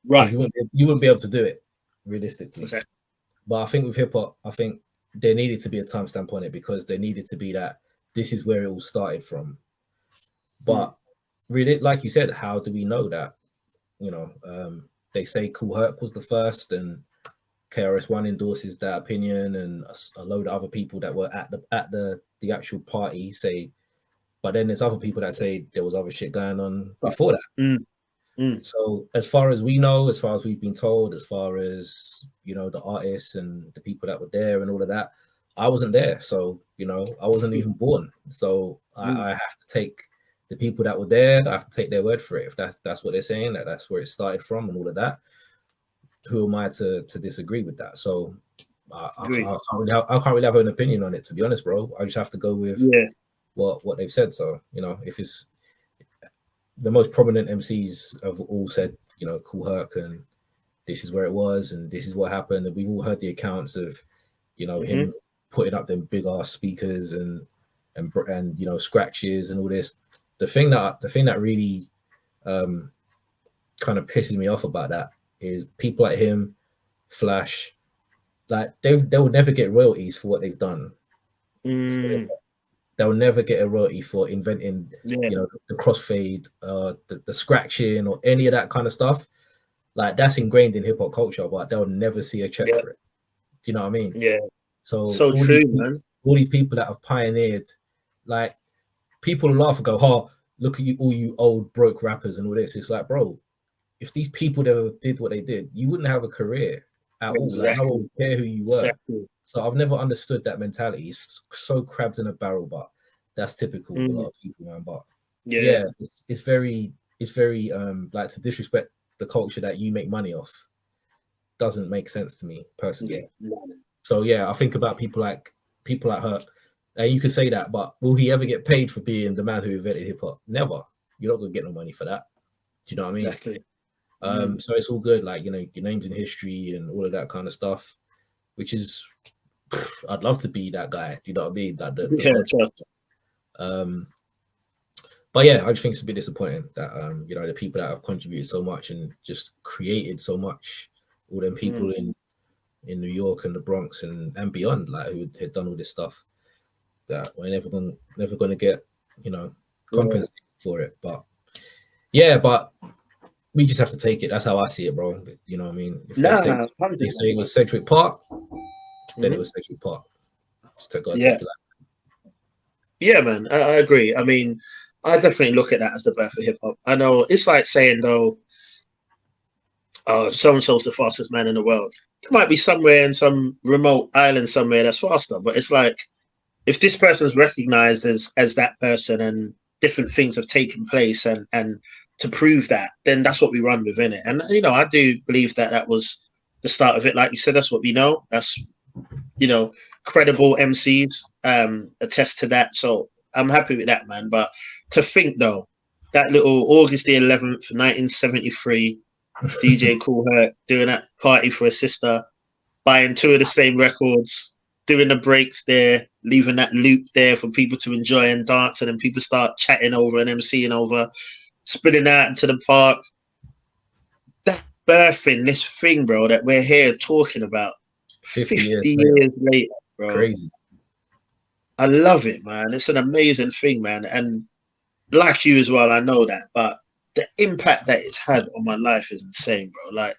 Right.
You wouldn't be able to do it realistically.
Exactly.
But I think with hip hop, I think there needed to be a timestamp on it, because there needed to be that this is where it all started from. But really, like you said, how do we know that? You know, they say Kool Herc was the first, and KRS-One endorses that opinion, and a load of other people that were at the actual party say. But then there's other people that say there was other shit going on before that. So as far as we know, as far as we've been told, as far as, you know, the artists and the people that were there and all of that, I wasn't there. So, you know, I wasn't even born. So I have to take the people that were there, I have to take their word for it. If that's what they're saying, that's where it started from and all of that, who am I to disagree with that? So I can't really have an opinion on it, to be honest, bro. I just have to go with what they've said. So, you know, if it's the most prominent MCs have all said, you know, Kool Herc, and this is where it was, and this is what happened, and we've all heard the accounts of, you know, him putting up them big ass speakers and you know, scratches and all this. The thing that really kind of pisses me off about that is people like him, Flash, like they will never get royalties for what they've done. They'll never get a royalty for inventing, you know, the crossfade, the scratching, or any of that kind of stuff. Like, that's ingrained in hip hop culture, but they'll never see a check for it. Do you know what I mean?
Yeah.
So
true, man.
All these people that have pioneered, like, people laugh and go, "Oh, look at you, all you old broke rappers and all this." It's like, bro, if these people never did what they did, you wouldn't have a career at all. Like, no one would care who you were. So I've never understood that mentality. It's so crabs in a barrel, but that's typical of a lot of people, man. But yeah, it's very like, to disrespect the culture that you make money off doesn't make sense to me personally. So yeah, I think about people like Herc, and you could say that, but will he ever get paid for being the man who invented hip hop? Never. You're not gonna get no money for that. Do you know what I mean?
Exactly.
So it's all good, like, you know, your name's in history and all of that kind of stuff, which is, I'd love to be that guy. Do you know what I mean? Like but yeah, I just think it's a bit disappointing that you know, the people that have contributed so much and just created so much, all them people in New York and the Bronx and beyond, like, who had done all this stuff, that we're never gonna get, you know, compensated for it. But yeah, but we just have to take it. That's how I see it, bro. You know what I mean? If they say it was Cedric Park, then it was Cedric Park. Just take it.
Yeah, man, I agree. I mean, I definitely look at that as the birth of hip hop. I know it's like saying, though, oh, so and so's the fastest man in the world. There might be somewhere in some remote island somewhere that's faster, but it's like, if this person's recognized as that person, and different things have taken place, and to prove that, then that's what we run with, innit? And, you know, I do believe that was the start of it. Like you said, that's what we know. That's, you know, credible MCs attest to that. So I'm happy with that, man. But to think, though, that little August the 11th, 1973, DJ Kool Herc doing that party for a sister, buying 2 of the same records, doing the breaks there, leaving that loop there for people to enjoy and dance, and then people start chatting over and MCing over, spilling out into the park. That birthing this thing, bro, that we're here talking about 50 years later, bro.
Crazy.
I love it, man. It's an amazing thing, man. And like you as well, I know that, but the impact that it's had on my life is insane, bro. Like,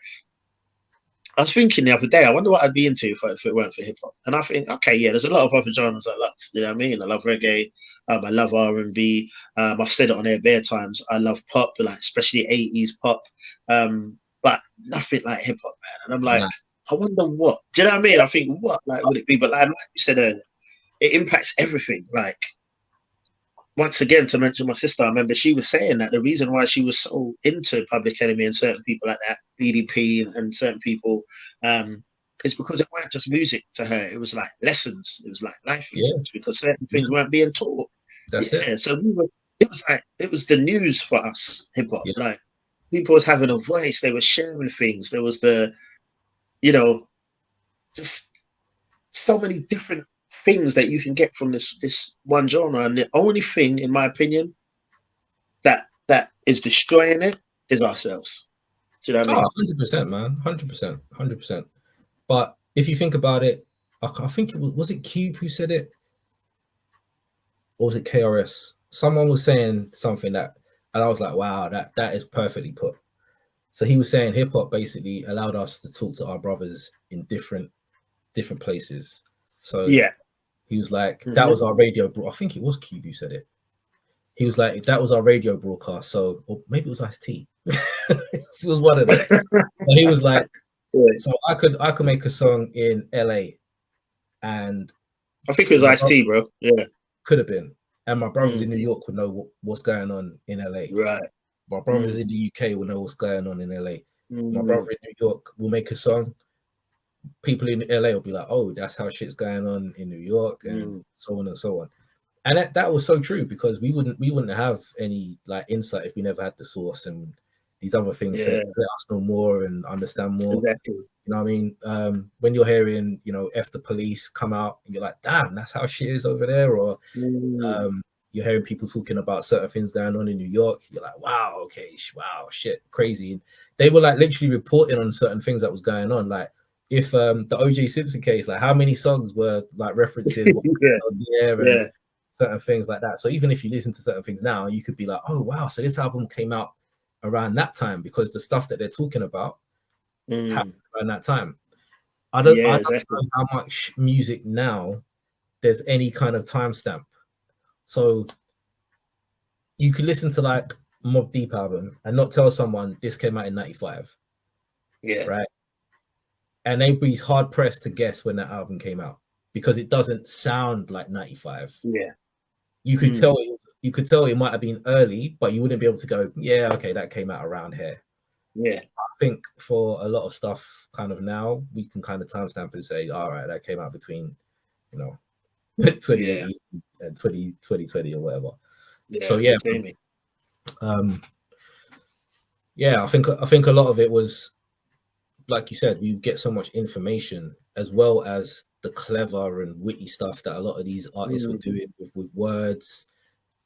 I was thinking the other day, I wonder what I'd be into if it weren't for hip hop. And I think, okay, yeah, there's a lot of other genres I love. You know what I mean? I love reggae. I love R&B. I've said it on air bare times. I love pop, like especially 80s pop. But nothing like hip hop, man. And I'm like, I wonder what. Do you know what I mean? I think what like would it be? But like you said earlier, it impacts everything. Like once again, to mention my sister, I remember she was saying that the reason why she was so into Public Enemy and certain people like that, BDP and certain people, is because it weren't just music to her. It was like lessons. It was like life lessons because certain things weren't being taught.
That's it.
So it was the news for us, hip hop. Yeah. Like people was having a voice. They were sharing things. There was just so many different things that you can get from this one genre, and the only thing, in my opinion, that is destroying it is ourselves. Do you know what I mean?
100%, man, 100%. But if you think about it, I think it was it Cube who said it, or was it KRS? Someone was saying something that, and I was like, wow, that is perfectly put. So he was saying hip hop basically allowed us to talk to our brothers in different places. So yeah. He was like, that was our radio. I think it was Cube who said it. He was like, that was our radio broadcast. So, or maybe it was Ice-T. It was one of them. He was like, so I could make a song in LA, and
I think it was Ice-T, bro. Yeah,
could have been. And my brothers in New York would know what's going on in LA.
Right.
My brothers in the UK will know what's going on in LA. My brother in New York will make a song. People in LA will be like, oh, that's how shit's going on in New York, and so on and so on. And that was so true, because we wouldn't have any like insight if we never had the source and these other things to let us know more and understand more.
Exactly.
You know what I mean? When you're hearing, F the Police come out and you're like, damn, that's how shit is over there, or you're hearing people talking about certain things going on in New York, you're like, wow, okay, wow, shit, crazy. And they were like literally reporting on certain things that was going on, like if the OJ Simpson case, like how many songs were like referencing on the air and certain things like that. So even if you listen to certain things now, you could be like, oh wow, so this album came out around that time, because the stuff that they're talking about happened around that time. I don't know how much music now there's any kind of timestamp. So you could listen to like Mobb Deep album and not tell someone this came out in 95.
Yeah.
Right. And they'd be hard pressed to guess when that album came out, because it doesn't sound like 95.
Yeah.
You could tell it might have been early, but you wouldn't be able to go, yeah, okay, that came out around here.
Yeah.
I think for a lot of stuff kind of now, we can kind of timestamp and say, all right, that came out between, 2018 and 2020 or whatever.
Yeah,
so yeah. I think a lot of it was, like you said, we get so much information, as well as the clever and witty stuff that a lot of these artists were doing with words.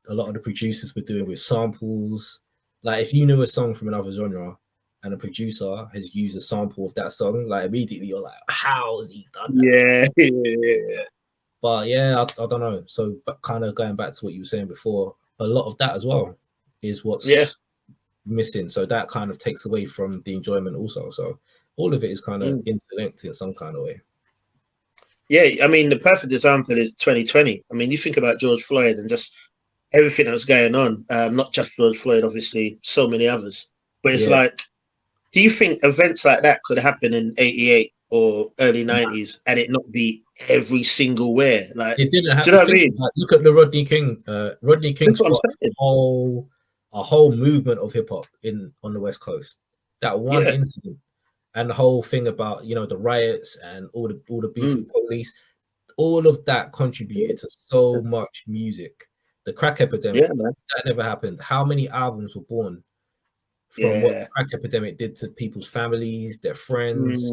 A lot of the producers were doing with samples. Like if you knew a song from another genre and a producer has used a sample of that song, like immediately you're like, how has he done that?
Yeah.
But yeah, I don't know. So kind of going back to what you were saying before, a lot of that as well is what's missing. So that kind of takes away from the enjoyment also. So all of it is kind of interlinked in some kind of way.
Yeah, I mean, the perfect example is 2020. I mean, you think about George Floyd and just everything that was going on, not just George Floyd, obviously, so many others. But it's like, do you think events like that could happen in 88 or early 90s and it not be every single where? Like,
it didn't happen.
Do you know what I mean?
Like, look at the Rodney King. Rodney King got a whole movement of hip hop on the West Coast. That one incident. And the whole thing about, the riots and all the beef with police, all of that contributed to so much music. The crack epidemic, that never happened. How many albums were born from what the crack epidemic did to people's families, their friends?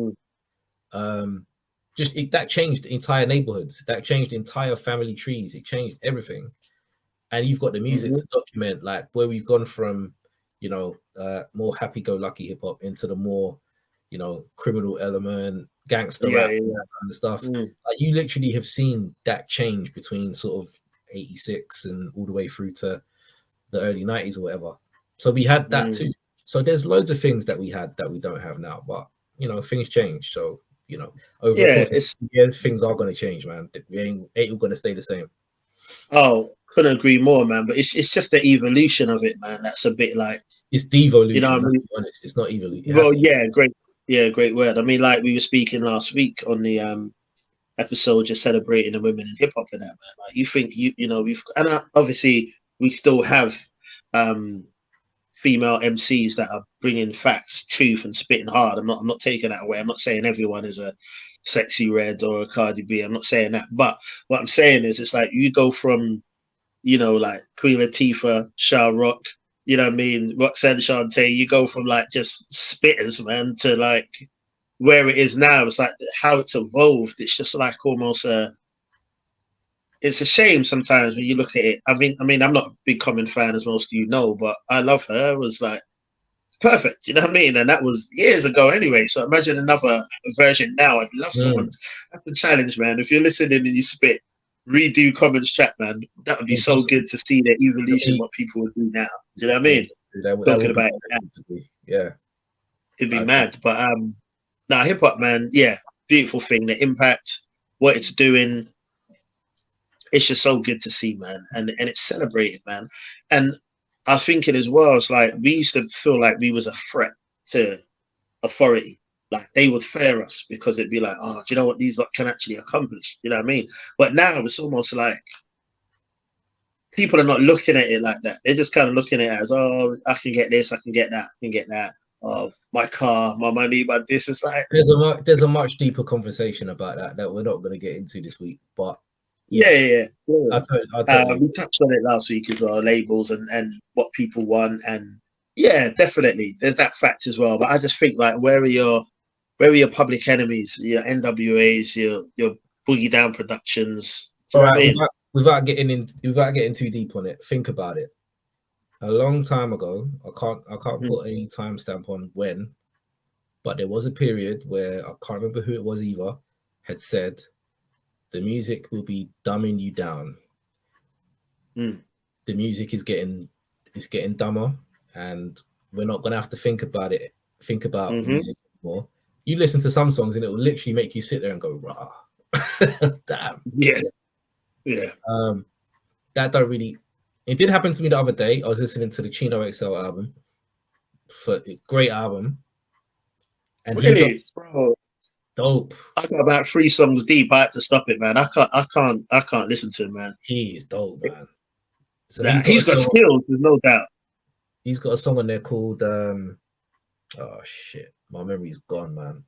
That changed entire neighborhoods. That changed entire family trees. It changed everything. And you've got the music to document, like where we've gone from, more happy-go-lucky hip hop into the more criminal element, gangster rap, and that kind of stuff. Like you literally have seen that change between sort of 86 and all the way through to the early 90s or whatever. So we had that too. So there's loads of things that we had that we don't have now. But you know, things change. So, you know, over the
Yeah,
course of years, things are going to change, man. We ain't going to stay the same.
oh, couldn't agree more, man. But it's just the evolution of it, man. That's a bit like,
It's devolution.
you know what I mean?
Honest. It's not evolution.
Well, yeah, great word. I mean, like we were speaking last week on the episode, just celebrating the women in hip hop and that, man. Like you think you know obviously we still have female MCs that are bringing facts, truth, and spitting hard. I'm not taking that away. I'm not saying everyone is a Sexy Red or a Cardi B. I'm not saying that. But what I'm saying is, it's like you go from, you know, like Queen Latifah, Shah Rock, you know what I mean, Roxanne Shante. You go from like just spitters, man, to like where it is now. It's like how it's evolved. It's just like almost it's a shame sometimes when you look at it. I mean, I'm not a big Common fan, as most of you know, but I love her. It was like perfect, you know what I mean? And that was years ago anyway. So imagine another version now. I'd love someone. That's the challenge, man. If you're listening and you spit, redo Common's track, man. That would be so good to see the evolution, what people would do now. Do you know what I mean? Talking about it.
Yeah.
It'd be mad. But now hip hop, man, yeah, beautiful thing. The impact, what it's doing. It's just so good to see, man. And it's celebrated, man. And I was thinking as well, it's like we used to feel like we was a threat to authority. Like they would fear us because it'd be like, oh, do you know what these lot can actually accomplish? You know what I mean? But now it's almost like people are not looking at it like that. They're just kind of looking at it as, oh, I can get this, I can get that, I can get that. Oh, my car, my money, but this is like
there's a much deeper conversation about that we're not going to get into this week. But
yeah.
I'll tell you.
We touched on it last week as well, labels and what people want, and yeah, definitely there's that fact as well. But I just think like where are your public enemies, your NWAs, your Boogie Down Productions?
All right, without getting too deep on it, think about it. A long time ago, I can't put any timestamp on when, but there was a period where I can't remember who it was either had said the music will be dumbing you down. The music is getting dumber, and we're not gonna have to think about music anymore. You listen to some songs and it will literally make you sit there and go, rah. Damn.
Yeah.
That don't really. It did happen to me the other day. I was listening to the Chino XL album, great album, and
really, bro,
dope.
I got about 3 songs deep. I had to stop it, man. I can't listen to him, man.
He is dope, man. So
he's got skills, there's no doubt.
He's got a song on there called oh shit, my memory's gone, man.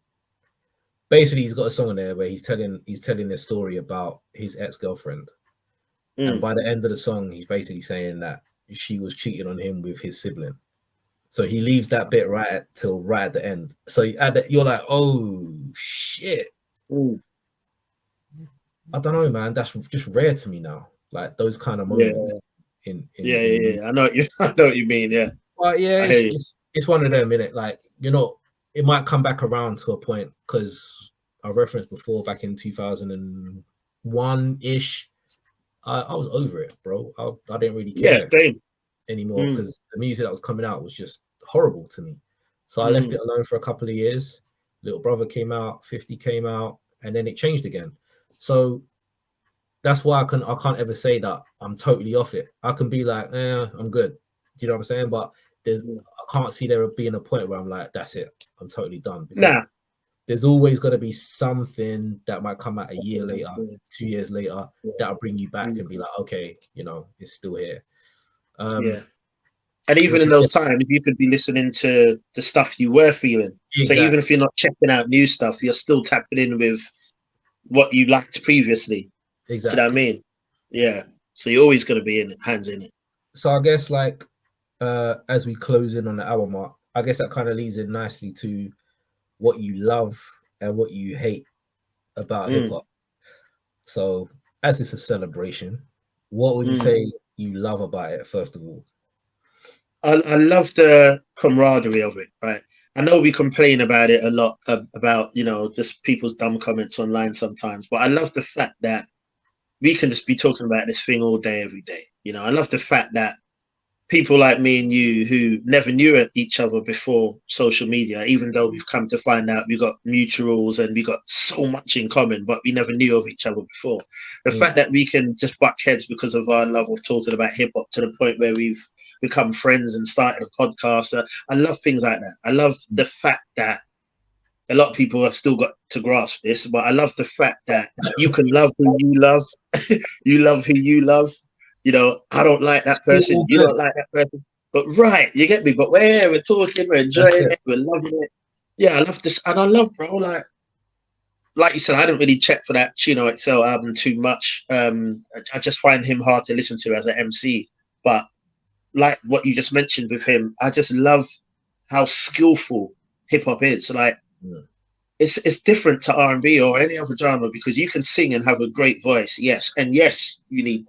Basically, he's got a song on there where he's telling a story about his ex-girlfriend. And by the end of the song, he's basically saying that she was cheating on him with his sibling. So he leaves that bit right at the end. So you're like, oh shit. I don't know, man. That's just rare to me now. Like those kind of moments.
I know what you mean. Yeah.
But yeah, it's one of them, innit? Like, you know, it might come back around to a point because I referenced before back in 2001-ish. I was over it, bro. I didn't really care anymore because the music that was coming out was just horrible to me. So I left it alone for a couple of years. Little Brother came out, 50 came out, and then it changed again. So that's why I can't ever say that I'm totally off it. I can be like, I'm good. Do you know what I'm saying? But I can't see there being a point where I'm like, that's it. I'm totally done. Because there's always going to be something that might come out a year later, 2 years later, that'll bring you back and be like, okay, you know, it's still here.
And even in those times, you could be listening to the stuff you were feeling. Exactly. So even if you're not checking out new stuff, you're still tapping in with what you liked previously.
Exactly.
Do you know what I mean? Yeah. So you're always going to be hands in it.
So I guess like as we close in on the hour mark, I guess that kind of leads in nicely to what you love and what you hate about hip hop. So as it's a celebration, what would you say you love about it, first of all?
I love the camaraderie of it, right? I know we complain about it a lot, about, you know, just people's dumb comments online sometimes, but I love the fact that we can just be talking about this thing all day, every day. You know, I love the fact that people like me and you who never knew each other before social media, even though we've come to find out we got mutuals and we got so much in common, but we never knew of each other before. The fact that we can just butt heads because of our love of talking about hip hop to the point where we've become friends and started a podcast. I love things like that. I love the fact that a lot of people have still got to grasp this, but I love the fact that you can love who you love. You love who you love. You know, I don't like that person. You don't like that person. But right, you get me. But we're talking, we're enjoying it, we're loving it. Yeah, I love this. And I love, bro, like you said, I didn't really check for that Chino XL album too much. I just find him hard to listen to as an MC. But like what you just mentioned with him, I just love how skillful hip hop is. Like, it's different to R&B or any other genre because you can sing and have a great voice, yes. And yes, you need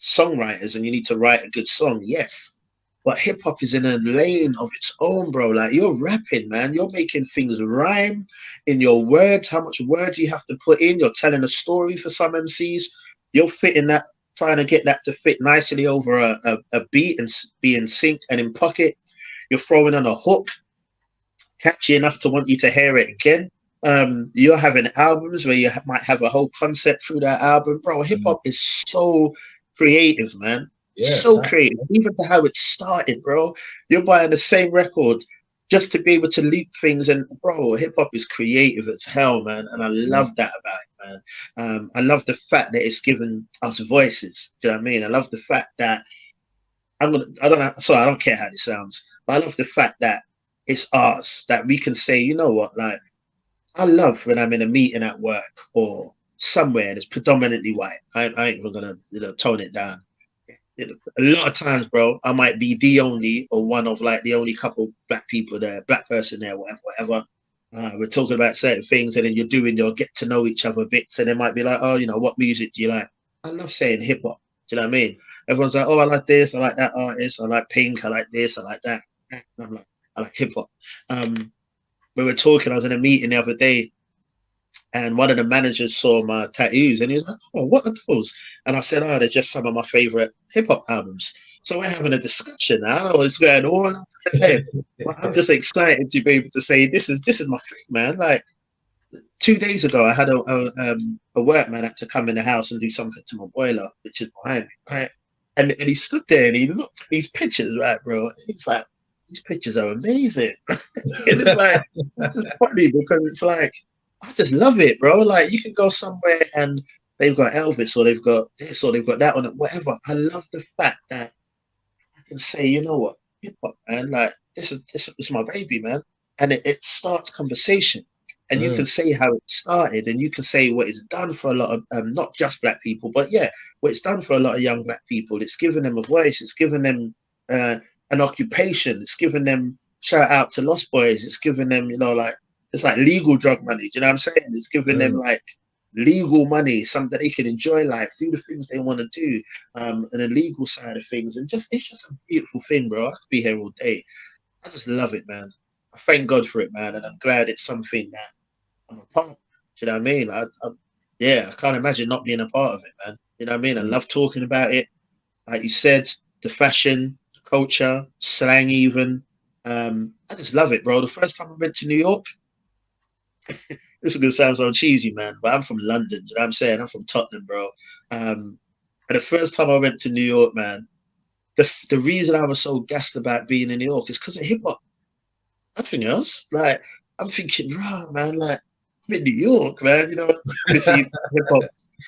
songwriters and you need to write a good song, yes. But hip hop is in a lane of its own, bro. Like, you're rapping, man. You're making things rhyme in your words. How much words you have to put in? You're telling a story for some MCs. You're fitting that, trying to get that to fit nicely over a beat and be in sync and in pocket. You're throwing on a hook, catchy enough to want you to hear it again. You're having albums where you might have a whole concept through that album, bro. Hip hop is so creative, man. Yeah, so creative, even to how it started, bro. You're buying the same record just to be able to loop things, and bro, hip hop is creative as hell, man. And I love that about it, man. I love the fact that it's given us voices. Do you know what I mean? I love the fact that I don't care how this sounds, but I love the fact that it's ours, that we can say, you know what, like, I love when I'm in a meeting at work or somewhere and it's predominantly white. I ain't even gonna, tone it down. A lot of times, bro, I might be the only or one of like the only couple black people there, black person there, whatever. We're talking about certain things, and then you're doing your get to know each other bits, and they might be like, oh, what music do you like? I love saying hip hop. Do you know what I mean? Everyone's like, oh, I like this, I like that artist, I like Pink, I like this, I like that. And I'm like, I like hip hop. We were talking, I was in a meeting the other day, and one of the managers saw my tattoos and he was like, oh, what are those? And I said, oh, they're just some of my favorite hip hop albums. So we're having a discussion. I don't know what's going on in his head. But I'm just excited to be able to say, this is my thing, man. Like 2 days ago, I had a workman had to come in the house and do something to my boiler, which is behind me, right? And he stood there and he looked at these pictures, right, bro? And he's like, these pictures are amazing. And it's like, it's just funny because it's like, I just love it, bro. Like, you can go somewhere and they've got Elvis or they've got this or they've got that on it, whatever. I love the fact that I can say, you know what, hip hop, man, like, this is my baby, man. And it starts conversation. And you can say how it started, and you can say what it's done for a lot of, not just black people, but yeah, what it's done for a lot of young black people. It's given them a voice. It's given them an occupation. It's given them, shout out to Lost Boys. It's given them, like, it's like legal drug money. Do you know what I'm saying? It's giving them like legal money, something that they can enjoy life, do the things they want to do, and the legal side of things. And it's just a beautiful thing, bro. I could be here all day. I just love it, man. I thank God for it, man. And I'm glad it's something that I'm a part of. Do you know what I mean? I can't imagine not being a part of it, man. You know what I mean? I love talking about it. Like you said, the fashion, the culture, slang even. I just love it, bro. The first time I went to New York, this is gonna sound so cheesy, man, but I'm from London. You know what I'm saying? I'm from Tottenham, bro. And the first time I went to New York, man, the reason I was so gassed about being in New York is because of hip hop. Nothing else. Like, I'm thinking, right, man, like, I'm in New York, man. Obviously hip hop.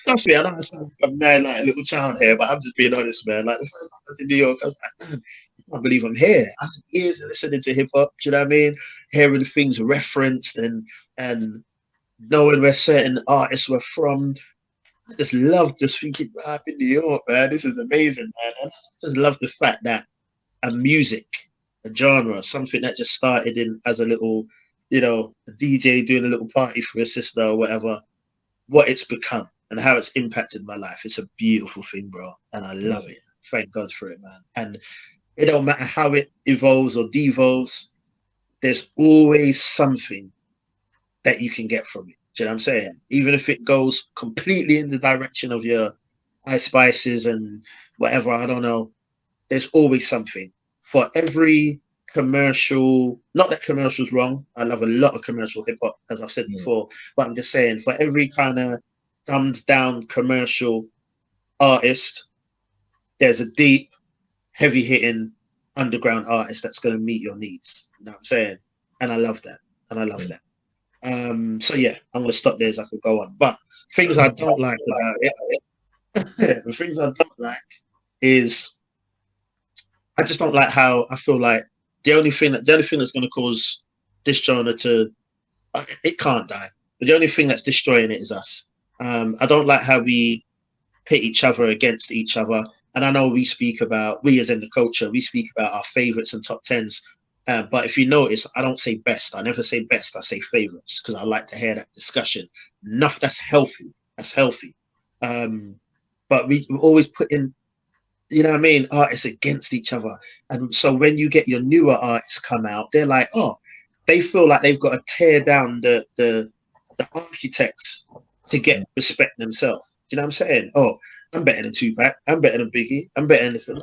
Trust me, I don't sound like I'm mad like a little child here, but I'm just being honest, man. Like, the first time I was in New York, I was like, man, I can't believe I'm here. I had years of listening to hip hop. Do you know what I mean? Hearing the things referenced and knowing where certain artists were from. I just love just thinking, I'm in New York, man. This is amazing, man. And I just love the fact that a music, a genre, something that just started in as a little, a DJ doing a little party for his sister or whatever, what it's become and how it's impacted my life. It's a beautiful thing, bro. And I love it. Thank God for it, man. And it don't matter how it evolves or devolves, there's always something that you can get from it. Do you know what I'm saying? Even if it goes completely in the direction of your Ice Spices and whatever, I don't know, there's always something for every commercial. Not that commercial's wrong. I love a lot of commercial hip hop, as I've said before. But I'm just saying, for every kind of dumbed down commercial artist, there's a deep, heavy hitting underground artist that's going to meet your needs. You know what I'm saying? And I love that. So yeah, I'm gonna stop there as I could go on. But things I don't like about it, the things I don't like is I just don't like how I feel like the only thing that's going to cause this genre to it can't die. But the only thing that's destroying it is us. I don't like how we pit each other against each other. And I know we as in the culture, we speak about our favorites and top tens. But if you notice, I don't say best. I never say best. I say favorites because I like to hear that discussion. Enough. That's healthy. But we always put in, you know what I mean, artists against each other. And so when you get your newer artists come out, they're like, oh, they feel like they've got to tear down the architects to get respect themselves. Do you know what I'm saying? Oh, I'm better than Tupac. I'm better than Biggie. I'm better than anything.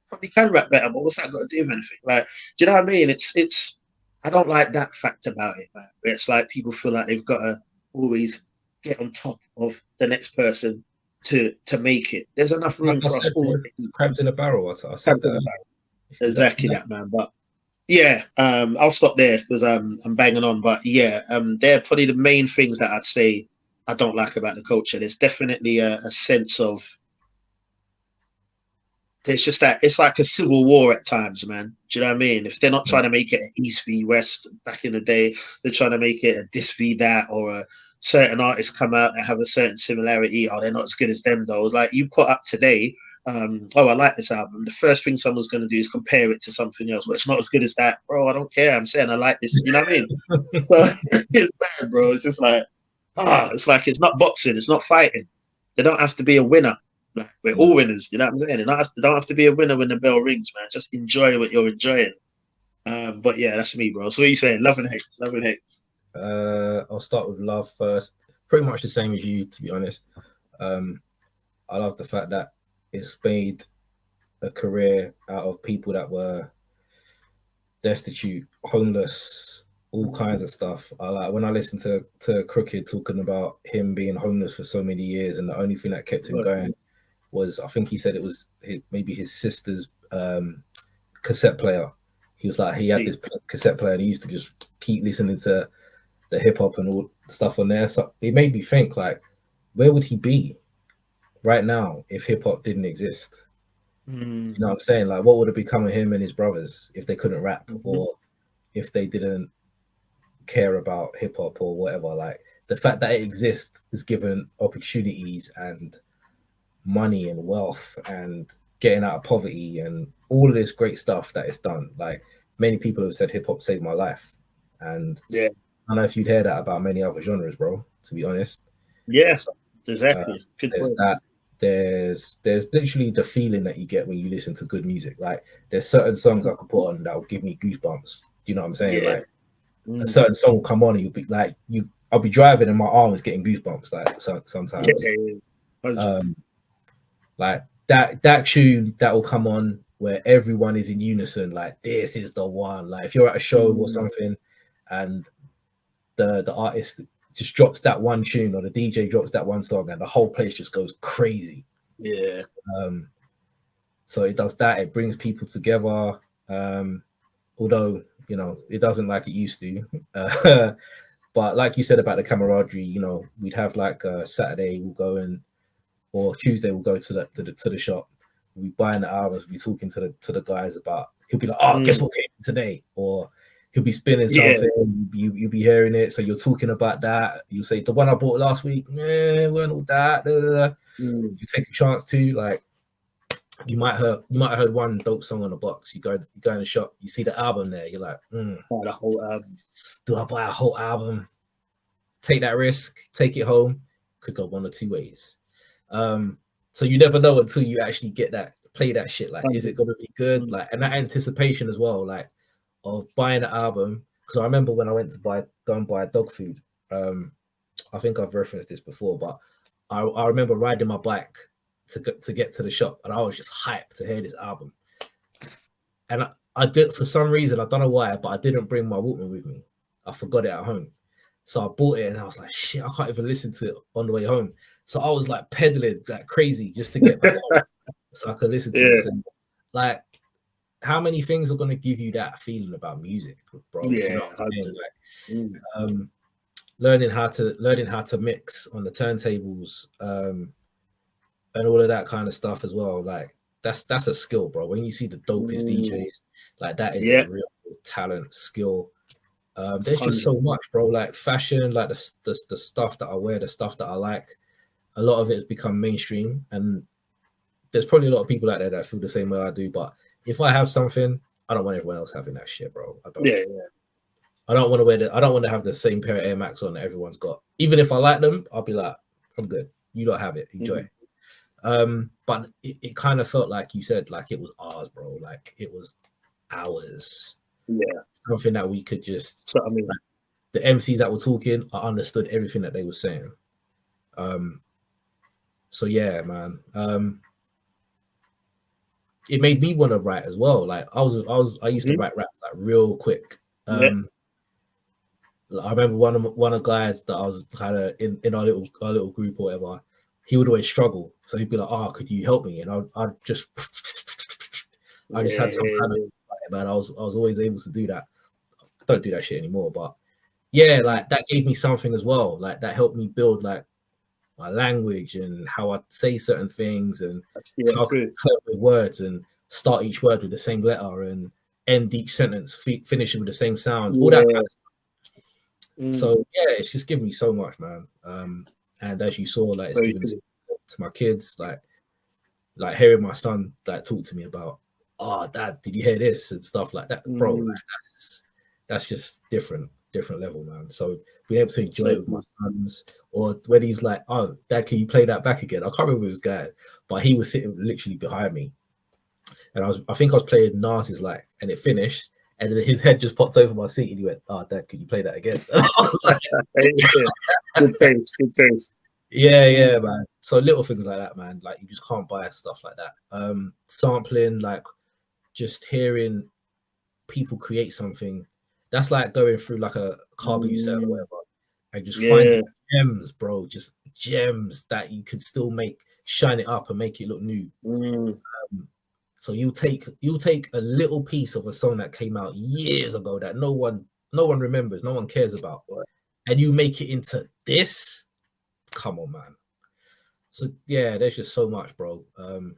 Probably can rap better, but what's that got to do with anything? Like, do you know what I mean? It's. I don't like that fact about it. Man. It's like people feel like they've got to always get on top of the next person to make it. There's enough room for us all.
Crabs in a barrel. I said that.
Exactly that, man. But yeah, I'll stop there because I'm banging on. But yeah, they're probably the main things that I'd say I don't like about the culture. There's definitely a sense of. There's just that it's like a civil war at times, man. Do you know what I mean? If they're not trying to make it an East v West back in the day, they're trying to make it a this v that, or a certain artists come out and have a certain similarity. Oh, they're not as good as them though. Like you put up today, oh, I like this album. The first thing someone's going to do is compare it to something else. Well, it's not as good as that, bro. I don't care. I'm saying I like this. You know what I mean? So, it's bad, bro. It's just like, it's like it's not boxing. It's not fighting. They don't have to be a winner. Like, we're all winners, you know what I'm saying? They don't have to be a winner when the bell rings, man. Just enjoy what you're enjoying. But yeah, that's me, bro. So what are you saying? Love and hate.
I'll start with love first. Pretty much the same as you, to be honest. I love the fact that it's made a career out of people that were destitute, homeless, all kinds of stuff. I like when I listen to Crooked talking about him being homeless for so many years, and the only thing that kept him going was, I think he said it was maybe his sister's cassette player. He was like, he had this cassette player and he used to just keep listening to the hip hop and all stuff on there. So it made me think, like, where would he be right now if hip hop didn't exist? You know what I'm saying? Like, what would have become of him and his brothers if they couldn't rap, or if they didn't care about hip hop or whatever? Like, the fact that it exists has given opportunities and money and wealth and getting out of poverty and all of this great stuff that it's done. Like, many people have said hip hop saved my life, and I don't know if you'd hear that about many other genres, bro, to be honest.
So, exactly.
There's literally the feeling that you get when you listen to good music. Like, there's certain songs I could put on that will give me goosebumps. Do you know what I'm saying? Like, a certain song will come on and you'll be like, I'll be driving and my arm is getting goosebumps, like, sometimes. Like that tune that will come on where everyone is in unison, like, this is the one. Like, if you're at a show or something and the artist just drops that one tune, or the DJ drops that one song, and the whole place just goes crazy. So it does that. It brings people together, although, you know, it doesn't like it used to. But like you said about the camaraderie, you know, we'd have like Saturday we'll go in, or Tuesday we'll go to the shop. We'll be buying the albums. We'll be talking to the guys about. He'll be like, "Oh, guess what came in today?" Or he'll be spinning something. You'll be hearing it, so you're talking about that. You'll say, "The one I bought last week, weren't all that." You take a chance to, like, you might have heard one dope song on the box. You go in the shop, you see the album there. You're like,
the whole album.
Do I buy a whole album? Take that risk, take it home. Could go one or two ways. So you never know until you actually play that shit. Like, is it gonna be good? Like, and that anticipation as well, like, of buying an album. Because I remember when I went to go and buy dog food. I think I've referenced this before, but I remember riding my bike to get to the shop, and I was just hyped to hear this album. And I did, for some reason, I don't know why, but I didn't bring my Walkman with me. I forgot it at home. So I bought it and I was like, shit, I can't even listen to it on the way home. So I was like pedaling like crazy just to get back home so I could listen to this. And like, how many things are going to give you that feeling about music, bro?
Yeah,
you know what I'm saying? Learning how to mix on the turntables, and all of that kind of stuff as well. Like, that's a skill, bro. When you see the dopest DJs, like, that is a real talent, skill. There's just so much, bro. Like fashion, like the stuff that I wear, the stuff that I like, a lot of it has become mainstream, and there's probably a lot of people out there that feel the same way I do. But if I have something, I don't want everyone else having that shit, bro. I don't. I don't want to I don't want to have the same pair of Air Max on that everyone's got. Even if I like them, I'll be like, I'm good. You don't have it. Enjoy. But it kind of felt like you said, like it was ours, bro. Like it was ours.
Yeah.
Something that we could just.
So, I mean,
like, the MCs that were talking, I understood everything that they were saying. So yeah, man. It made me want to write as well. Like I used to write raps like real quick. I remember one of the guys that I was kind of in our little group or whatever. He would always struggle, so he'd be like, "Oh, could you help me?" And I'd just had some kind of man. I was always able to do that. I don't do that shit anymore, but yeah, like that gave me something as well. Like that helped me build like my language and how I say certain things and how I clear with words and start each word with the same letter and end each sentence finish it with the same sound. All that kind of stuff. So yeah, it's just given me so much, man. And as you saw, like it's given to my kids, like hearing my son like talk to me about, oh, Dad, did you hear this and stuff like that, bro? Like, that's just different level, man. So being able to enjoy it with my sons, or when he's like, oh, Dad, can you play that back again? I can't remember who was guy, but he was sitting literally behind me, and I think I was playing Nas's like, and it finished. And then his head just popped over my seat and he went, oh, Dad, could you play that again? And I was like,
good taste.
Yeah, man. So little things like that, man. Like you just can't buy stuff like that. Sampling, like just hearing people create something. That's like going through like a car boot sale or whatever. And just finding gems, bro. Just gems that you could still shine it up and make it look new. So you'll take a little piece of a song that came out years ago that no one remembers, no one cares about, and you make it into this. Come on, man. So yeah, there's just so much, bro. And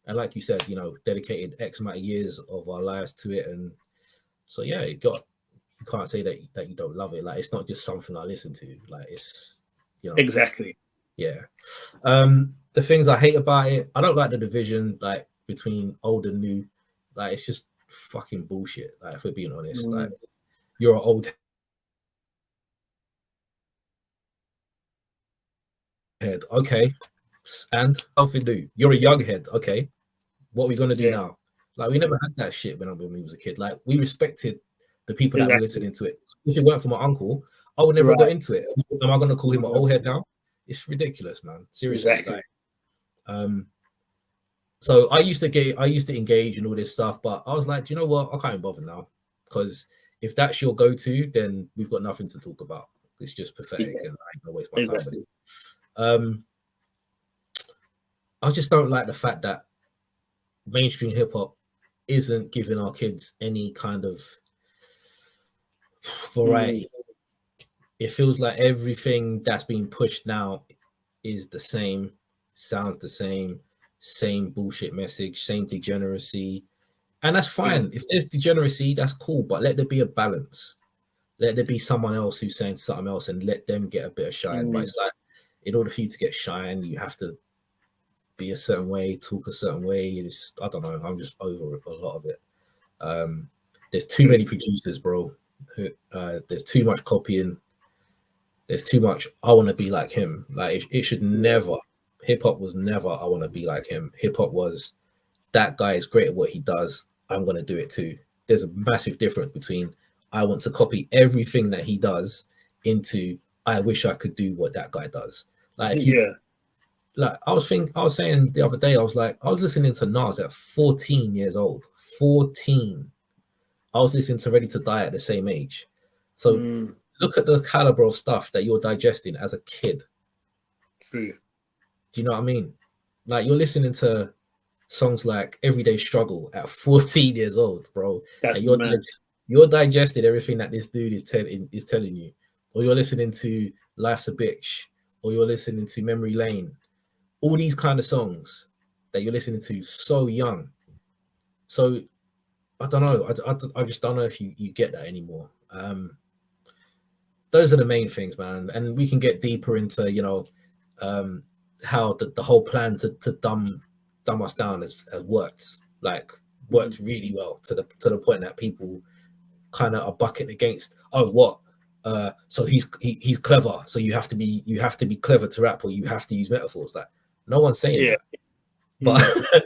like you said, you know, dedicated X amount of years of our lives to it, and so yeah, you can't say that you don't love it. Like it's not just something I listen to. Like it's, you know,
exactly.
Yeah. The things I hate about it, I don't like the division like between old and new. Like it's just fucking bullshit. Like if we're being honest, like you're an old head, okay, and nothing new. You're a young head, okay. What are we gonna do now? Like we never had that shit when we was a kid. Like we respected the people that were listening to it. If it weren't for my uncle, I would never have got into it. Am I gonna call him an old head now? It's ridiculous, man. Seriously.
Exactly.
Like, so I used to engage in all this stuff, but I was like, do you know what? I can't even bother now, because if that's your go-to, then we've got nothing to talk about. It's just pathetic, and I ain't gonna waste my time with it. I just don't like the fact that mainstream hip hop isn't giving our kids any kind of variety. It feels like everything that's being pushed now is the same, sounds the same bullshit message, same degeneracy. And that's fine. If there's degeneracy, that's cool, but let there be a balance. Let there be someone else who's saying something else and let them get a bit of shine. But it's like, in order for you to get shine, you have to be a certain way, talk a certain way. I don't know. I'm just over a lot of it. There's too many producers, bro. There's too much copying. There's too much. I want to be like him. Like it should never. Hip hop was never. I want to be like him. Hip hop was, that guy is great at what he does. I'm gonna do it too. There's a massive difference between I want to copy everything that he does into I wish I could do what that guy does. Like like I was saying the other day, I was listening to Nas at 14 years old. 14. I was listening to Ready to Die at the same age. So look at the caliber of stuff that you're digesting as a kid.
True.
Do you know what I mean? Like you're listening to songs like Everyday Struggle at 14 years old, bro.
That's
and you're digesting everything that this dude is telling you. Or you're listening to Life's a Bitch, or you're listening to Memory Lane. All these kind of songs that you're listening to so young. So I don't know. I just don't know if you get that anymore. Those are the main things, man. And we can get deeper into, you know, how the whole plan to dumb us down has worked. Like worked really well to the point that people kind of are bucking against. Oh, what? So he's clever. So you have to be clever to rap, or you have to use metaphors. Like no one's saying that.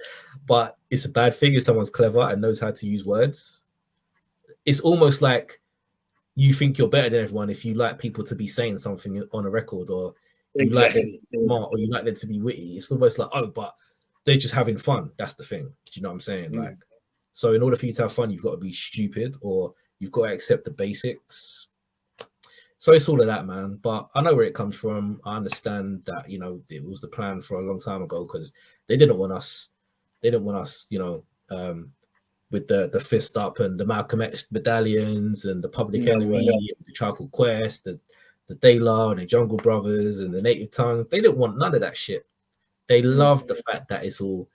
But it's a bad thing if someone's clever and knows how to use words. It's almost like you think you're better than everyone if you like people to be saying something on a record, or you like them to be smart, or you like them to be witty. It's almost like, oh, but they're just having fun. That's the thing. Do you know what I'm saying? Like, so in order for you to have fun, you've got to be stupid, or you've got to accept the basics. So it's all of that, man. But I know where it comes from. I understand that, you know, it was the plan for a long time ago, because they didn't want us, you know, with the fist up and the Malcolm X medallions and the Public Enemy, and the Tribe Called Quest, the De La and the Jungle Brothers and the Native Tongues. They didn't want none of that shit. They love the fact that it's all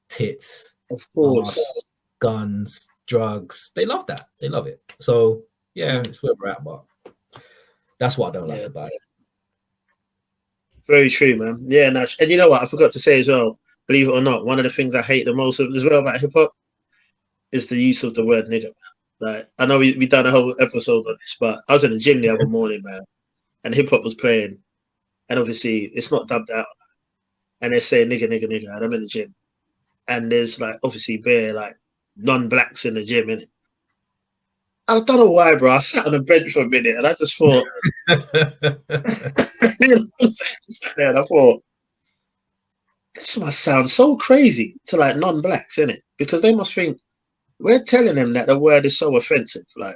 tits,
of course,
arse, guns, drugs. They love that. They love it. So yeah, it's where we're at, but that's what I don't like about it.
Very true, man. Yeah, Nash. And you know what? I forgot to say as well, believe it or not, one of the things I hate the most as well about hip hop is the use of the word nigger. Like, I know we done a whole episode on this, but I was in the gym the other morning, man, and hip hop was playing, and obviously it's not dubbed out, and they're saying nigger, nigger, nigger, and I'm in the gym, and there's like obviously bare like non-blacks in the gym, innit? I don't know why, bro. I sat on the bench for a minute and I just thought, you know, I sat there and I thought, this must sound so crazy to like non-blacks, innit? Because they must think we're telling them that the word is so offensive. Like,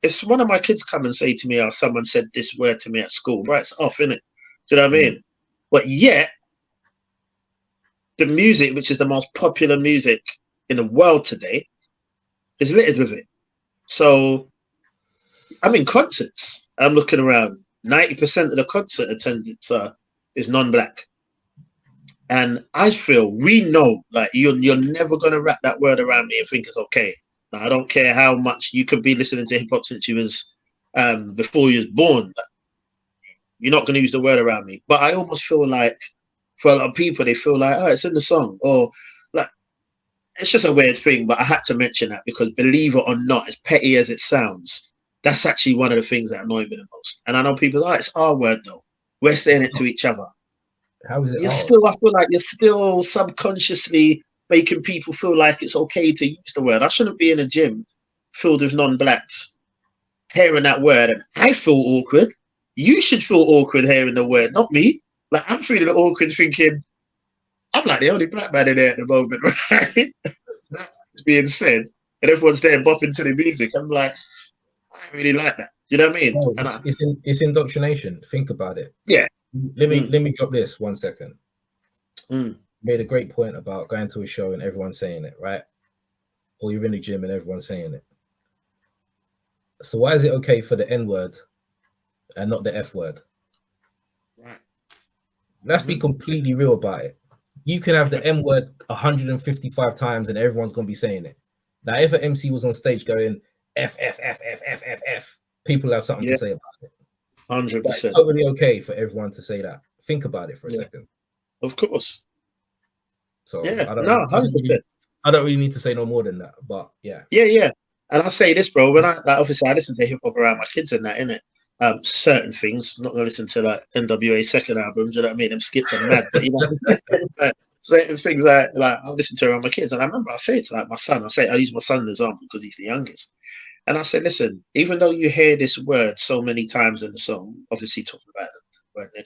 if one of my kids come and say to me, "Oh, someone said this word to me at school," right? It's off, innit? Do you know what I mean? But yet, the music, which is the most popular music in the world today, is littered with it. So I'm in concerts. I'm looking around. 90% of the concert attendance is non-black. And I feel, we know, like, you're never going to wrap that word around me and think it's okay. Now, I don't care how much you could be listening to hip-hop since you was, before you was born. Like, you're not going to use the word around me. But I almost feel like, for a lot of people, they feel like, oh, it's in the song. Or, like, it's just a weird thing, but I had to mention that because, believe it or not, as petty as it sounds, that's actually one of the things that annoy me the most. And I know people are like, it's our word, though. We're saying it to each other.
How is it?
I feel like you're still subconsciously making people feel like it's okay to use the word. I shouldn't be in a gym filled with non-blacks hearing that word, and I feel awkward. You should feel awkward hearing the word, not me. Like, I'm feeling awkward thinking, I'm like the only black man in there at the moment, right? That's being said, and everyone's there bopping to the music. I'm like, I really like that. You know what I mean?
No, it's indoctrination. Think about it.
Yeah.
Let me drop this 1 second. Made a great point about going to a show and everyone saying it, right? Or you're in the gym and everyone's saying it. So why is it okay for the N word and not the F word?
Right.
Let's be completely real about it. You can have the M word 155 times and everyone's gonna be saying it. Now, if an MC was on stage going F F F F F F F, people have something to say about it.
100%.
It's totally okay for everyone to say that. Think about it for a second.
Of course.
So
yeah,
I don't really need to say no more than that. But yeah.
And I'll say this, bro. When obviously I listen to hip hop around my kids and that, innit? Certain things, I'm not gonna listen to like NWA second albums, you know what I mean? Them skits are mad, but you know, certain things like I listen to around my kids, and I remember I say it to like my son. I use my son as an example because he's the youngest. And I said, listen, even though you hear this word so many times in the song, obviously talking about the word nigga,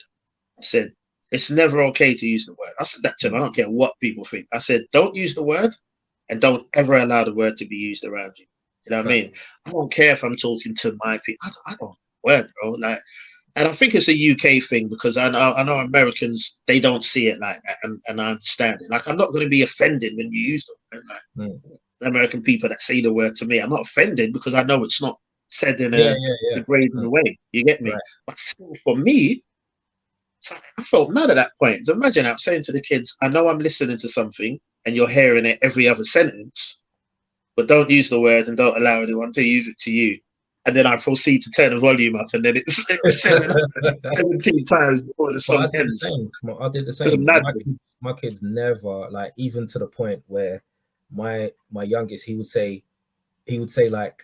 I said, it's never okay to use the word. I said that to him. I don't care what people think. I said, don't use the word, and don't ever allow the word to be used around you. You know what I mean? I don't care if I'm talking to my people. I don't word, bro. Like, and I think it's a UK thing because I know Americans, they don't see it like that, and I understand it. Like, I'm not going to be offended when you use the word. Like, American people that say the word to me, I'm not offended because I know it's not said in a degrading way. You get me?
Right.
But still, for me, I felt mad at that point. So imagine I'm saying to the kids, I know I'm listening to something and you're hearing it every other sentence, but don't use the word and don't allow anyone to use it to you. And then I proceed to turn the volume up, and then it's 17 times before the song ends.
I did the same. My kids never, like, even to the point where my youngest, he would like,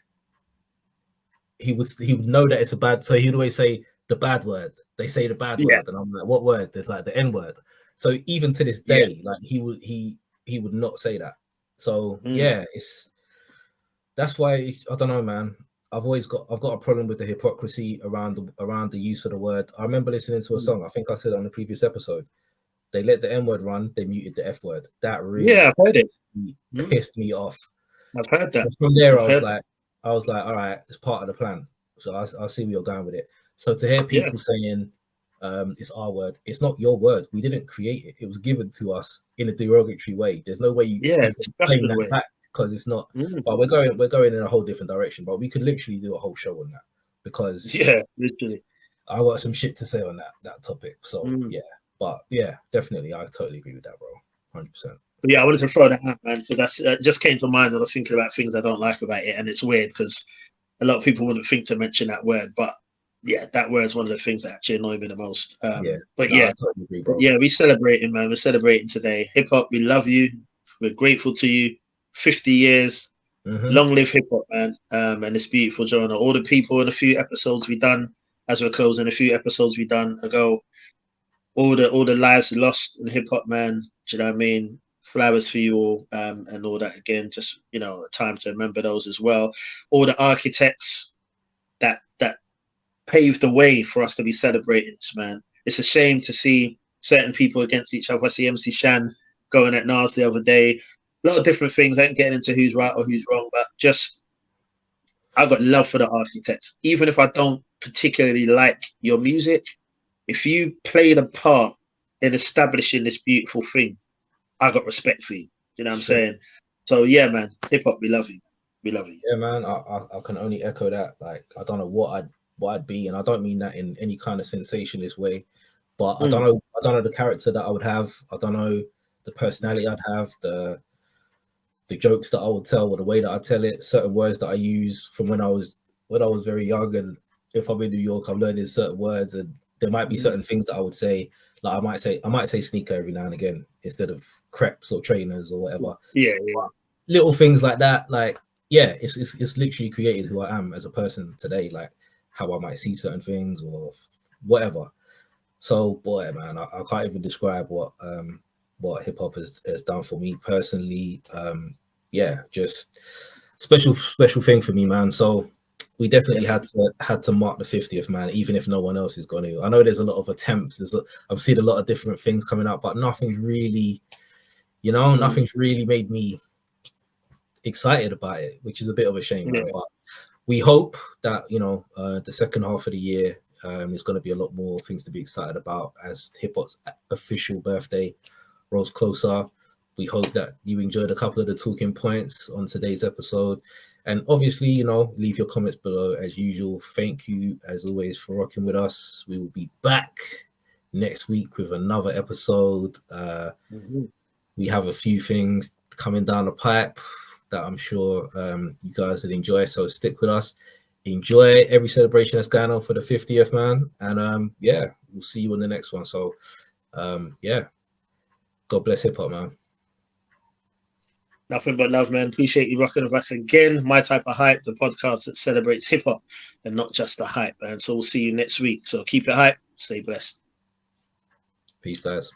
he would know that it's a bad, so he'd always say the bad word. They say the bad word, and I'm like, what word? There's like the N word. So even to this day, like, he would not say that. So that's why I don't know, man. I've got a problem with the hypocrisy around the use of the word. I remember listening to a song. I think I said on the previous episode, they let the N word run, they muted the F word. That really
I've heard it.
Pissed me off.
I've heard that.
So from there, I was like, all right, it's part of the plan. So I'll see where you're going with it. So to hear people saying it's our word, it's not your word. We didn't create it. It was given to us in a derogatory way. There's no way you can claim that back, because it's not. But we're going in a whole different direction. But we could literally do a whole show on that, because
literally,
I got some shit to say on that topic. So but definitely, I totally agree with that, bro. 100%.
Yeah, I wanted to throw that out, man, because that just came to mind when I was thinking about things I don't like about it, and it's weird because a lot of people wouldn't think to mention that word, but that word is one of the things that actually annoy me the most. I totally agree, bro. We're celebrating, man. We're celebrating today. Hip hop, we love you. We're grateful to you. 50 years. Long live hip hop, man. And this beautiful genre. All the people in a few episodes we done, as we're closing, a few episodes we done ago. All the lives lost in hip hop, man. Do you know what I mean? Flowers for you all, and all that. Again, just, a time to remember those as well. All the architects that paved the way for us to be celebrating this, man. It's a shame to see certain people against each other. I see MC Shan going at Nas the other day. A lot of different things. I ain't getting into who's right or who's wrong, but just, I've got love for the architects. Even if I don't particularly like your music, if you played a part in establishing this beautiful thing, I got respect for you. You know what I'm saying? So yeah, man, hip hop, we love you. We love you.
Yeah, man. I can only echo that. Like, I don't know what I'd be, and I don't mean that in any kind of sensationalist way, but I don't know the character that I would have. I don't know the personality I'd have, the jokes that I would tell, or the way that I tell it, certain words that I use from when I was very young. And if I'm in New York, I'm learning certain words, and there might be certain things that I would say. Like, I might say sneaker every now and again instead of crepes or trainers or whatever.
Yeah.
Little things like that. Like, it's literally created who I am as a person today. Like, how I might see certain things or whatever. So, boy, man, I can't even describe what hip hop has done for me personally. Just special thing for me, man. So we definitely had to mark the 50th, man, even if no one else is going to. I know there's a lot of attempts. I've seen a lot of different things coming up, but nothing's really, nothing's really made me excited about it, which is a bit of a shame, man. But we hope that, the second half of the year, there's going to be a lot more things to be excited about as hip hop's official birthday rolls closer. We hope that you enjoyed a couple of the talking points on today's episode. And obviously, leave your comments below as usual. Thank you, as always, for rocking with us. We will be back next week with another episode. We have a few things coming down the pipe that I'm sure you guys will enjoy. So stick with us. Enjoy every celebration that's going on for the 50th, man. And we'll see you on the next one. So God bless hip hop, man.
Nothing but love, man. Appreciate you rocking with us again. My Type of Hype, the podcast that celebrates hip hop and not just the hype, man. So we'll see you next week. So keep it hype. Stay blessed.
Peace, guys.